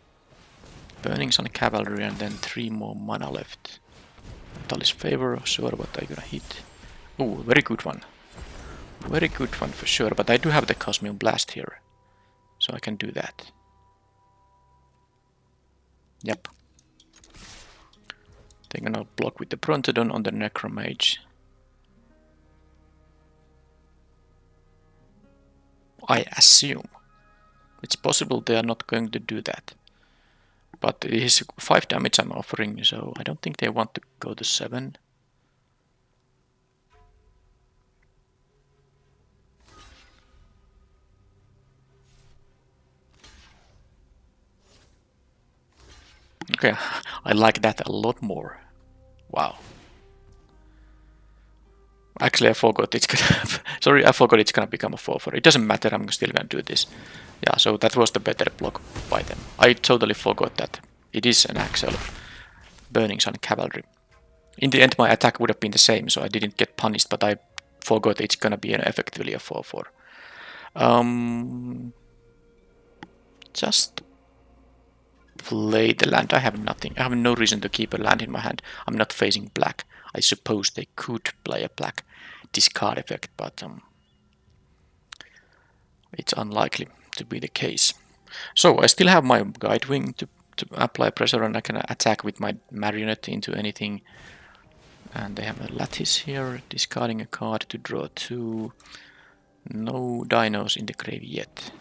Burning Sun Cavalry and then 3 more mana left. Talis Favor, sure, what are you gonna hit? Oh, very good one. Very good one for sure, but I do have the Cosmic Blast here. So I can do that. Yep. They're gonna block with the Brontodon on the Necromage. I assume. It's possible they are not going to do that. But it is 5 damage I'm offering, so I don't think they want to go to 7. Okay, I like that a lot more. Wow. Actually, I forgot it's gonna... sorry, I forgot it's gonna become a 4-4. It doesn't matter, I'm still gonna do this. Yeah, so that was the better block by them. I totally forgot that it is an Axel Burning Sun Cavalry. In the end, my attack would have been the same, so I didn't get punished, but I forgot it's gonna be effectively a 4-4. Just play the land. I have nothing. I have no reason to keep a land in my hand. I'm not facing black. I suppose they could play a black discard effect, but it's unlikely to be the case. So I still have my Guidewing to apply pressure, and I can attack with my Marionette into anything. And they have a Lattice here, discarding a card to draw 2. No dinos in the grave yet.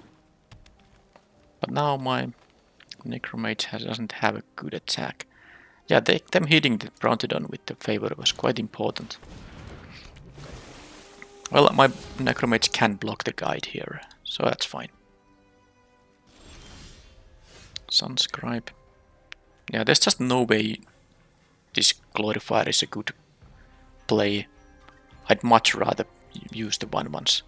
But now my Necromage doesn't have a good attack. Yeah, them hitting the Brontodon with the favor was quite important. Well, my Necromage can block the guide here, so that's fine. Sunscribe. Yeah, there's just no way this Glorifier is a good play. I'd much rather use the 1/1s.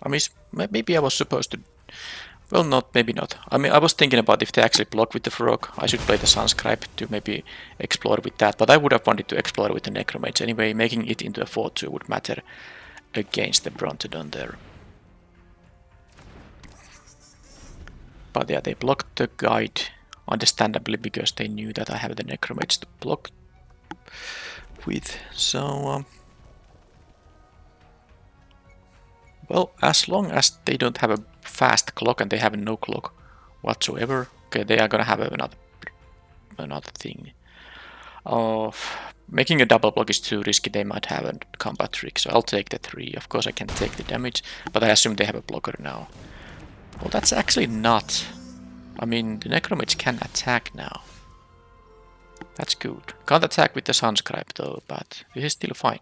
I mean, maybe I was supposed to... well, not, maybe not. I mean, I was thinking about if they actually block with the Frog, I should play the Sunscribe to maybe explore with that, but I would have wanted to explore with the Necromage anyway. Making it into a 4-2 would matter against the Brontodon there. But yeah, they blocked the guide, understandably, because they knew that I have the Necromage to block with, so... well, as long as they don't have a fast clock and they have no clock whatsoever, okay, they are gonna have another thing. Making a double block is too risky, they might have a combat trick, so I'll take the 3. Of course I can take the damage, but I assume they have a blocker now. Well, that's actually not... I mean, the Necromage can attack now. That's good. Can't attack with the Sunscribe though, but this is still fine.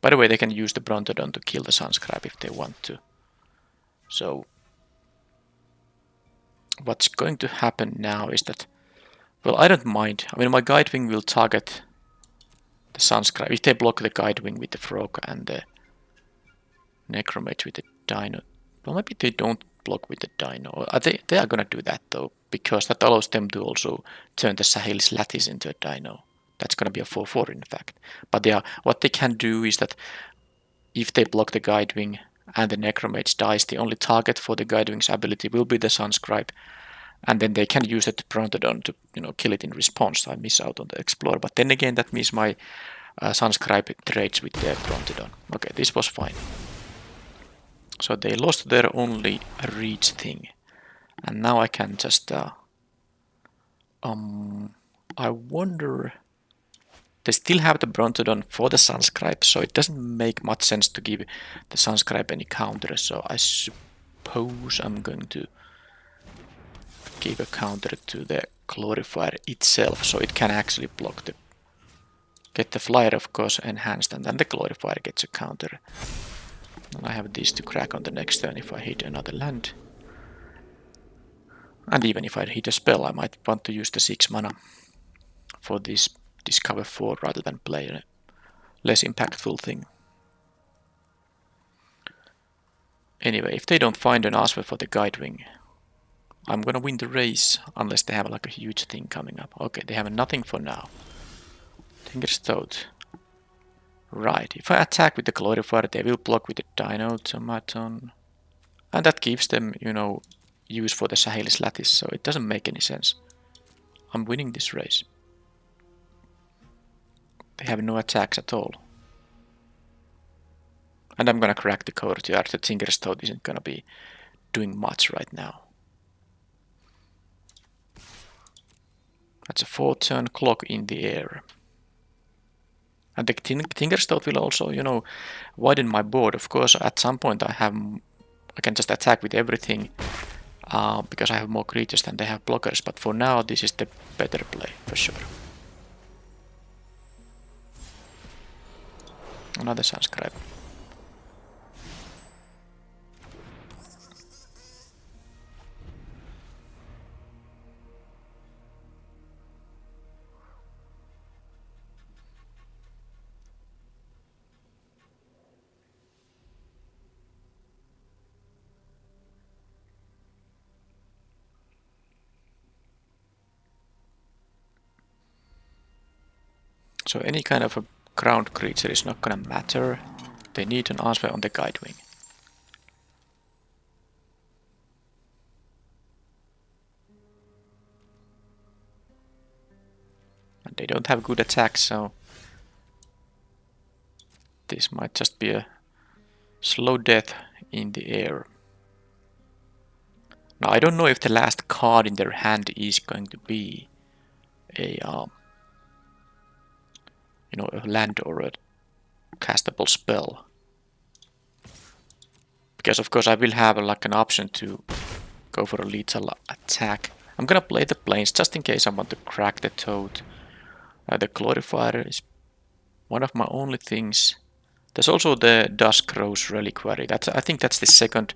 By the way, they can use the Brontodon to kill the Sunscribe if they want to. So, what's going to happen now is that... well, I don't mind. I mean, my Guidewing will target the Sunscribe. If they block the Guidewing with the Frog and the Necromage with the Dino... well, maybe they don't block with the Dino. They are gonna do that though, because that allows them to also turn the Sahil's Lattice into a Dino. That's gonna be a 4-4 in fact. But yeah, what they can do is that if they block the Guidewing and the Necromage dies, the only target for the Guidewing's ability will be the Sunscribe, and then they can use it Brontodon to, you know, kill it in response. I miss out on the Explorer, but then again that means my Sunscribe trades with the Brontodon. Okay, this was fine. So they lost their only reach thing, and now I can just I wonder... They still have the Brontodon for the Sunscribe, so it doesn't make much sense to give the Sunscribe any counter, so I suppose I'm going to give a counter to the Glorifier itself, so it can actually block the... Get the Flyer, of course, enhanced, and then the Glorifier gets a counter. And I have these to crack on the next turn if I hit another land. And even if I hit a spell, I might want to use the 6 mana for this Discover 4 rather than play a less impactful thing. Anyway, if they don't find an answer for the Guidewing, I'm gonna win the race, unless they have like a huge thing coming up. Okay, they have nothing for now. Tinker's Toad. Right, if I attack with the Glorifier, they will block with the Dino Automaton. And that gives them, you know, use for the Sahelis Lattice, so it doesn't make any sense. I'm winning this race. They have no attacks at all. And I'm gonna crack the Courtyard. The Tinker's Toad isn't gonna be doing much right now. That's a 4-turn clock in the air. And the Tinker's Toad will also, you know, widen my board. Of course, at some point I can just attack with everything because I have more creatures than they have blockers. But for now, this is the better play for sure. Another Sunscribe. So any kind of a ground creature is not gonna matter. They need an answer on the Guidewing. And they don't have good attacks, so this might just be a slow death in the air. Now I don't know if the last card in their hand is going to be a you know, a land or a castable spell. Because of course I will have like an option to go for a lethal attack. I'm gonna play the Plains just in case I want to crack the Toad. The Glorifier is one of my only things. There's also the Dusk Rose Reliquary. I think that's the second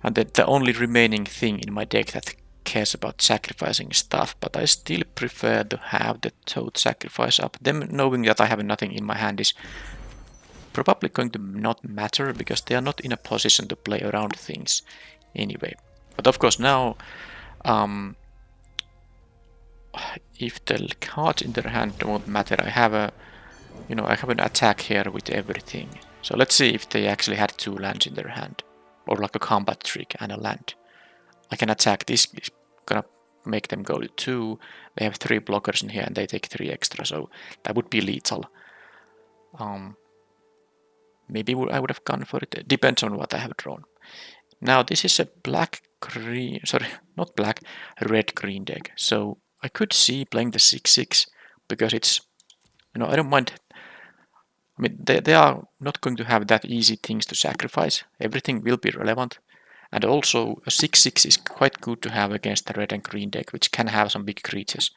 and the only remaining thing in my deck that cares about sacrificing stuff, but I still prefer to have the Toad sacrifice up. Them knowing that I have nothing in my hand is probably going to not matter because they are not in a position to play around things anyway. But of course now, if the cards in their hand don't matter, I have an attack here with everything. So let's see if they actually had 2 lands in their hand, or like a combat trick and a land. I can attack. This is gonna make them go to 2. They have 3 blockers in here and they take 3 extra, so that would be lethal. Maybe I would have gone for it. Depends on what I have drawn. Now this is a red-green deck. So I could see playing the 6/6 because it's, you know, I don't mind. I mean, they are not going to have that easy things to sacrifice. Everything will be relevant. And also a 6/6 is quite good to have against the red and green deck, which can have some big creatures.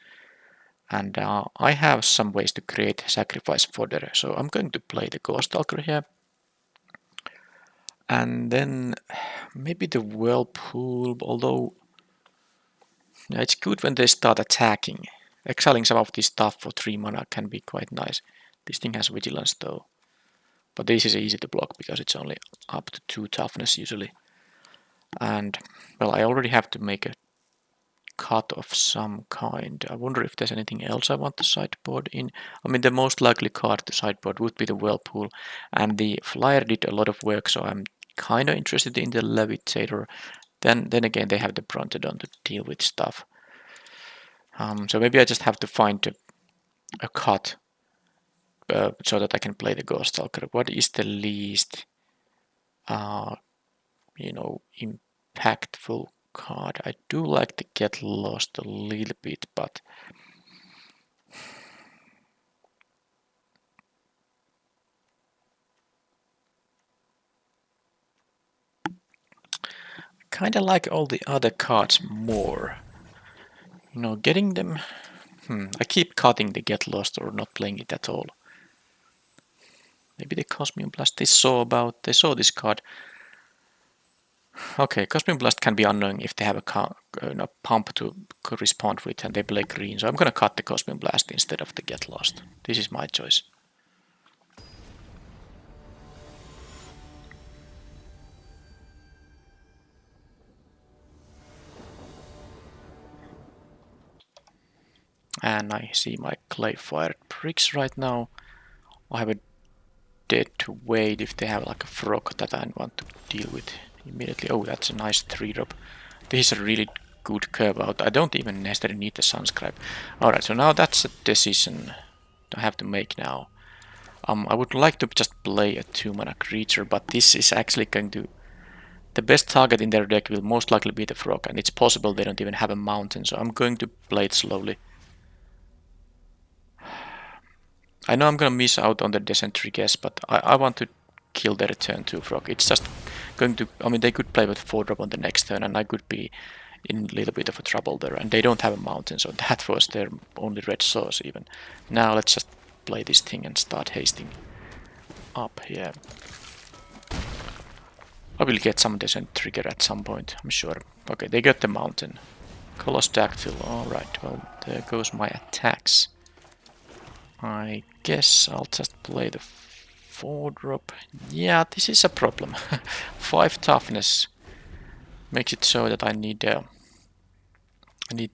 And I have some ways to create sacrifice fodder. So I'm going to play the Ghost Stalker here. And then maybe the Whirlpool, although yeah, it's good when they start attacking. Exiling some of this stuff for 3 mana can be quite nice. This thing has Vigilance though. But this is easy to block because it's only up to 2 toughness usually. And, well, I already have to make a cut of some kind. I wonder if there's anything else I want to sideboard in. I mean, the most likely card to sideboard would be the Whirlpool. And the Flyer did a lot of work, so I'm kind of interested in the Levitator. Then again, they have the Brontodon to deal with stuff. So maybe I just have to find a cut so that I can play the Ghost Stalker. What is the least, impactful card? I do like to get lost a little bit, but kinda like all the other cards more. You know, getting them... I keep cutting the Get Lost or not playing it at all. Maybe the Cosmium Blast they saw this card. Okay, Cosmium Blast can be annoying if they have a pump to respond with and they play green. So I'm gonna cut the Cosmium Blast instead of the Get Lost. This is my choice. And I see my clay-fired bricks right now. I have a dead to wait if they have like a frog that I want to deal with immediately. Oh, that's a nice 3-drop. This is a really good curve out. I don't even necessarily need the Sunscribe. Alright, so now that's a decision I have to make now. I would like to just play a 2-mana creature, but this is actually going to... The best target in their deck will most likely be the frog, and it's possible they don't even have a mountain, so I'm going to play it slowly. I know I'm gonna miss out on the Descentry guess, but I want to kill their turn 2 frog. It's just going to... I mean, they could play with 4-drop on the next turn, and I could be in a little bit of a trouble there. And they don't have a mountain, so that was their only red source even. Now let's just play this thing and start hasting up here. I will get some Descent trigger at some point, I'm sure. Okay, they got the mountain. Coloss Dactyl, alright, well, there goes my attacks. I guess I'll just play the 4-drop. Yeah, this is a problem. 5 toughness makes it so that I need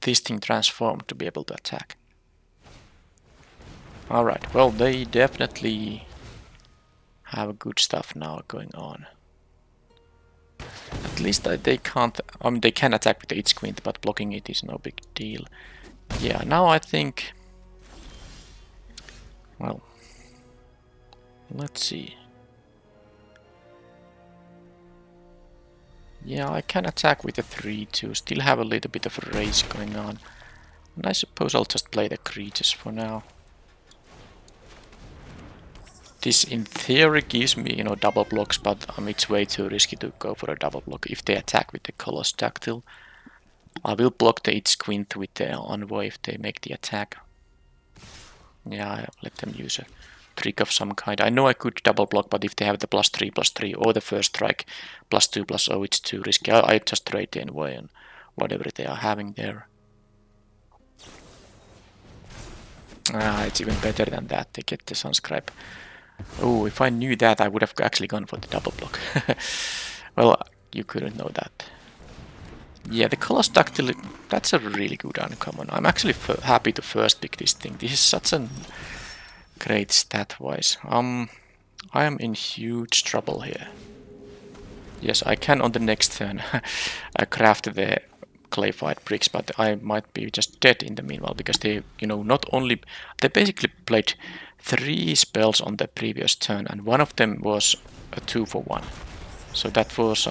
this thing transformed to be able to attack. Alright, well, they definitely have good stuff now going on. At least they can't... I mean, they can attack with the H-Quint, but blocking it is no big deal. Yeah, now I think... Well, let's see. Yeah, I can attack with a 3-2, still have a little bit of a race going on. And I suppose I'll just play the creatures for now. This in theory gives me, you know, double blocks, but it's way too risky to go for a double block. If they attack with the Coloss Dactyl, I will block the H-Quint with the Envoy if they make the attack. Yeah, I'll let them use a trick of some kind. I know I could double block, but if they have the +3/+3 or the first strike +2/0, it's too risky. I just trade the Envoy and whatever they are having there. It's even better than that. They get the Sunscribe. Oh, if I knew that, I would have actually gone for the double block. Well, you couldn't know that. Yeah, the Coloss Dactyl, that's a really good uncommon. I'm actually happy to first pick this thing. This is such a great stat-wise. I am in huge trouble here. Yes, I can on the next turn craft the clay-fired bricks, but I might be just dead in the meanwhile, because they, you know, not only... They basically played 3 spells on the previous turn, and one of them was a 2-for-1. So that was...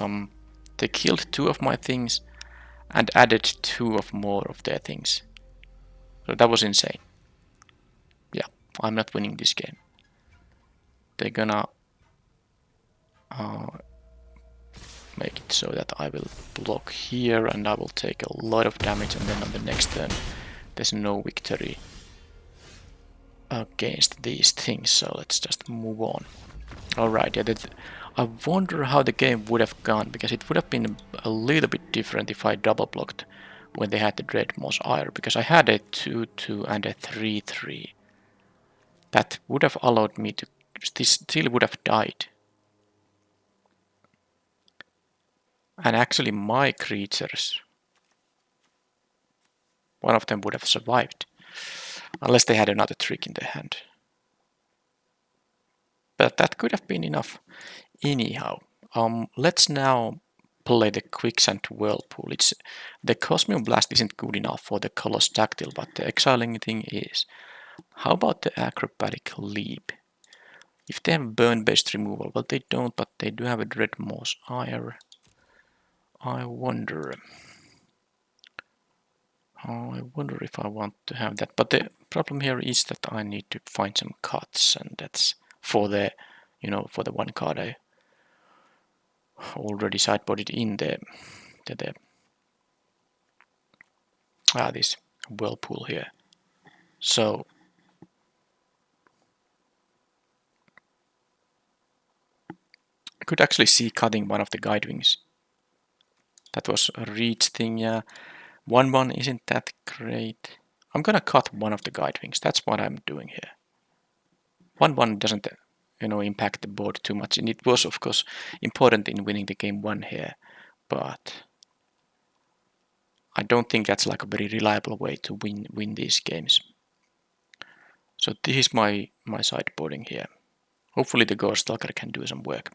They killed 2 of my things, and added 2 more of their things. So that was insane. Yeah, I'm not winning this game. They're gonna make it so that I will block here and I will take a lot of damage, and then on the next turn there's no victory against these things, so let's just move on. Alright, yeah, I wonder how the game would have gone, because it would have been a little bit different if I double blocked when they had the Dread Moss Ire, because I had a 2-2 and a 3-3. That would have allowed me to... This still would have died. And actually my creatures... One of them would have survived. Unless they had another trick in their hand. But that could have been enough. Anyhow, let's now play the Quicksand Whirlpool. The Cosmium Blast isn't good enough for the Coloss Dactyl, but the exiling thing is. How about the Acrobatic Leap? If they have burn-based removal, well, they don't, but they do have a Dread Moss Ire. I wonder if I want to have that. But the problem here is that I need to find some cuts, and that's for the, for the one card I already sideboarded in the to the this whirlpool here. So I could actually see cutting one of the guide wings. That was a reach thing, yeah. 1-1 isn't that great. I'm gonna cut one of the guide wings. That's what I'm doing here. 1-1 doesn't, impact the board too much, and it was of course important in winning the game 1 here, but I don't think that's like a very reliable way to win these games. So this is my sideboarding here. Hopefully the Ghost Stalker can do some work.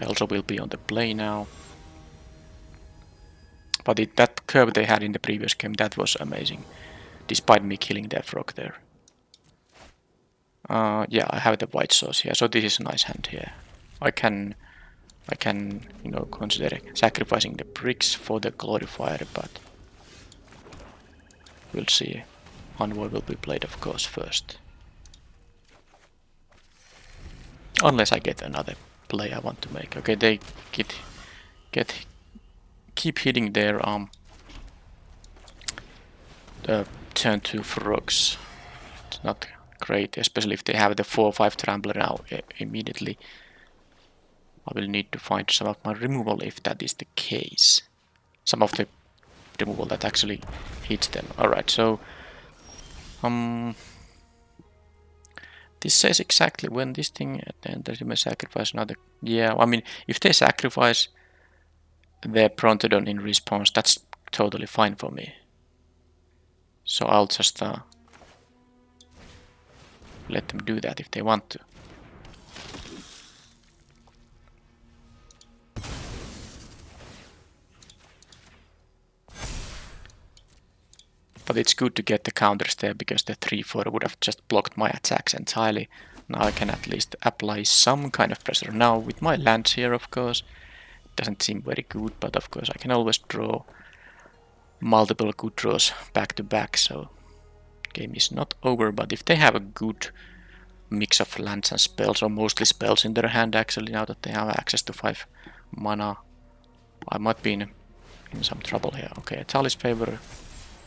I also will be on the play now. But that curve they had in the previous game, that was amazing. Despite me killing that frog there. Yeah, I have the white sauce here, so this is a nice hand here. I can consider sacrificing the bricks for the glorifier, but we'll see. Envoy will be played, of course, first. Unless I get another play I want to make. Okay, they keep hitting their turn 2 frogs. It's not great, especially if they have the 4-5 trampler now immediately. I will need to find some of my removal if that is the case. Some of the removal that actually hits them. Alright, so this says exactly when this thing then that you may sacrifice another. Yeah, I mean if they sacrifice their Prontodon in response, that's totally fine for me. So I'll just let them do that if they want to. But it's good to get the counters there because the 3-4 would have just blocked my attacks entirely. Now I can at least apply some kind of pressure. Now with my lands here, of course, it doesn't seem very good, but of course I can always draw multiple good draws back to back, so game is not over. But if they have a good mix of lands and spells, or mostly spells in their hand actually, now that they have access to 5 mana, I might be in some trouble here. Okay, Tally's Favor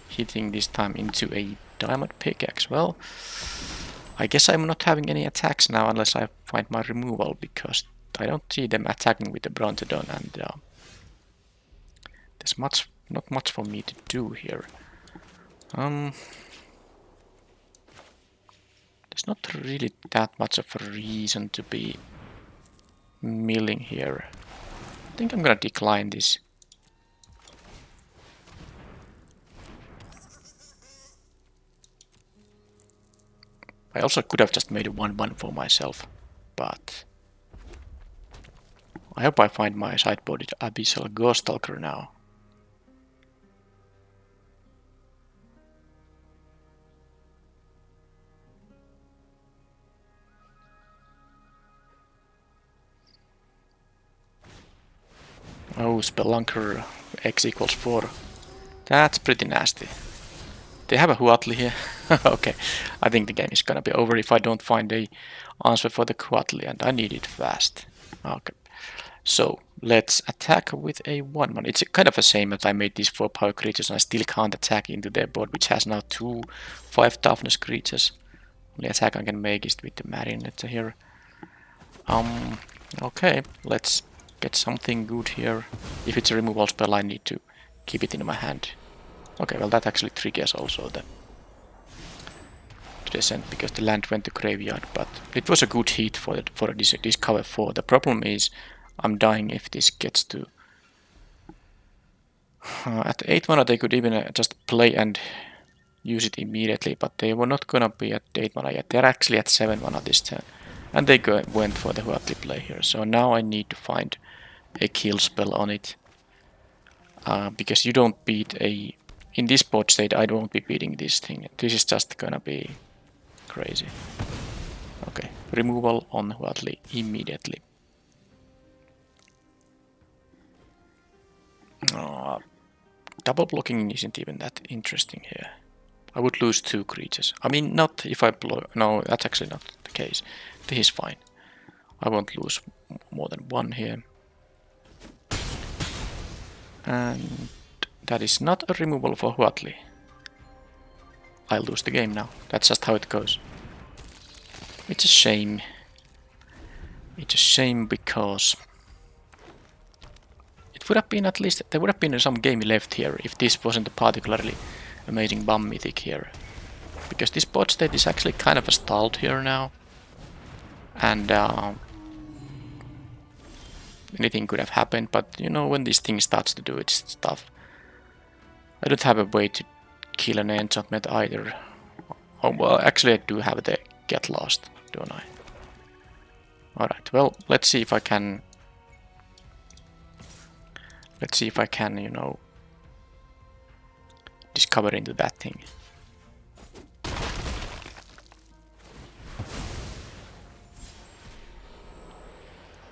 hitting this time into a diamond pickaxe. Well, I guess I'm not having any attacks now unless I find my removal, because I don't see them attacking with the Brontodon, and there's not much for me to do here. There's not really that much of a reason to be milling here. I think I'm gonna decline this. I also could have just made a 1-1 for myself, but I hope I find my sideboarded Abyssal Ghost Stalker now. Oh, Spelunker X equals 4. That's pretty nasty. They have a Huatli here. Okay, I think the game is gonna be over if I don't find a answer for the Huatli, and I need it fast. Okay, so let's attack with a 1-1. It's kind of the same as I made these 4 power creatures, and I still can't attack into their board, which has now 2 5 toughness creatures. Only attack I can make is with the Marionette here. Okay, let's get something good here. If it's a removal spell, I need to keep it in my hand. Okay, well that actually triggers also the descent because the land went to graveyard, but it was a good hit for this cover 4. The problem is I'm dying if this gets to... at 8 mana they could even just play and use it immediately, but they were not gonna be at 8 mana yet. They're actually at 7 mana this turn. And they went for the Huatli play here, so now I need to find a kill spell on it. Because you don't beat a... In this board state I won't be beating this thing. This is just gonna be crazy. Okay, removal on Huatli immediately. Double blocking isn't even that interesting here. I would lose 2 creatures. I mean, not if I block... No, that's actually not the case. This is fine. I won't lose more than 1 here. And that is not a removal for Huatli. I lose the game now. That's just how it goes. It's a shame. It's a shame because it would have been at least, there would have been some game left here if this wasn't a particularly amazing bomb mythic here. Because this bot state is actually kind of stalled here now. And anything could have happened, but you know, when this thing starts to do its stuff. I don't have a way to kill an enchantment either. Oh, well, actually I do have the Get Lost, don't I? Alright, well, let's see if I can... Let's see if I can, you know, discover into that thing.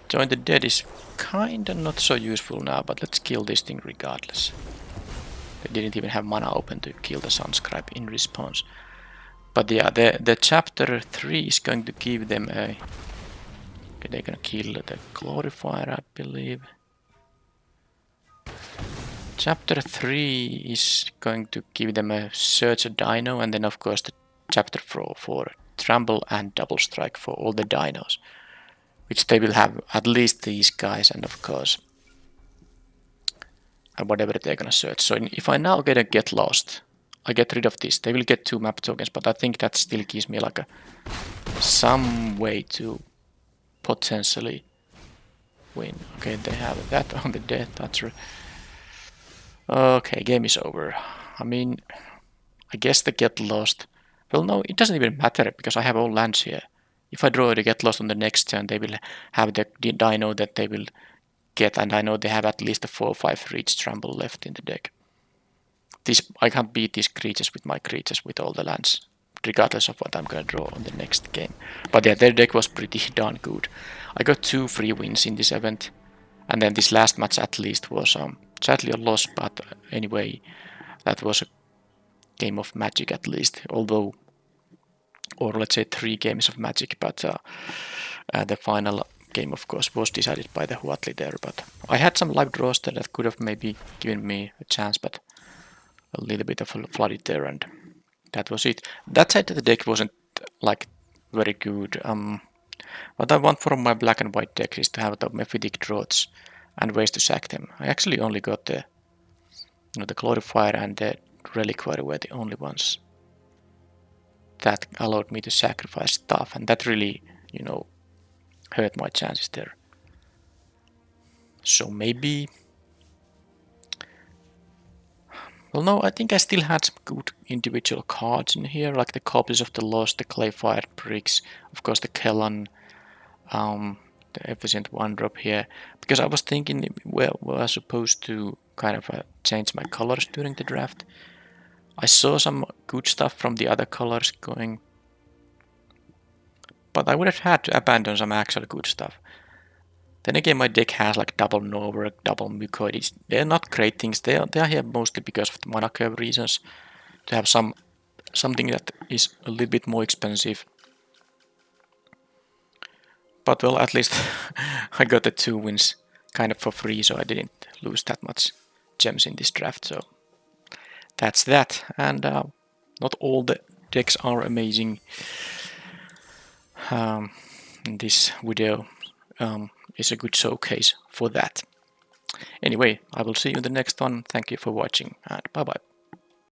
Join the Dead is kinda not so useful now, but let's kill this thing regardless. They didn't even have mana open to kill the Sunscribe in response. But yeah, the chapter 3 is going to give them a... Okay, they're gonna kill the Glorifier, I believe. Chapter 3 is going to give them a Search a Dino, and then of course the chapter 4 for Trample and Double Strike for all the dinos. Which they will have at least these guys, and of course whatever they're gonna search. So if I now get Lost, I get rid of this. They will get 2 map tokens, but I think that still gives me like some way to potentially win. Okay, they have that on the Death Toucher. Okay, game is over. I mean, I guess the Get Lost. Well, no, it doesn't even matter because I have all lands here. If I draw the Get Lost on the next turn, they will have the dino that they will get, and I know they have at least a 4 or 5 reach Trample left in the deck. I can't beat these creatures with my creatures with all the lands, regardless of what I'm gonna draw on the next game. But yeah, their deck was pretty darn good. I got 2 free wins in this event, and then this last match at least was sadly a loss, but anyway, that was a game of Magic at least, although, or let's say 3 games of Magic, but the final game of course was decided by the Huatli there, but I had some live draws there that could have maybe given me a chance, but a little bit of flooded there, and that was it. That side of the deck wasn't like very good. What I want from my black and white decks is to have the Mephitic Draughts and ways to sack them. I actually only got the, you know, the Glorifier and the Reliquary were the only ones that allowed me to sacrifice stuff, and that really, you know, hurt my chances there. So maybe... Well, no, I think I still had some good individual cards in here, like the Copies of the Lost, the Clayfired Bricks, of course the Kellan, the Efficient 1-drop here, because I was thinking, well, I was supposed to kind of change my colors during the draft. I saw some good stuff from the other colors going, but I would have had to abandon some actual good stuff. Then again, my deck has like double Nova, double Mucoids. They're not great things. They are here mostly because of the mana curve reasons. To have something that is a little bit more expensive. But well, at least I got the 2 wins kind of for free, so I didn't lose that much gems in this draft. So that's that. And not all the decks are amazing. This video is a good showcase for that. Anyway, I will see you in the next one. Thank you for watching, and bye bye.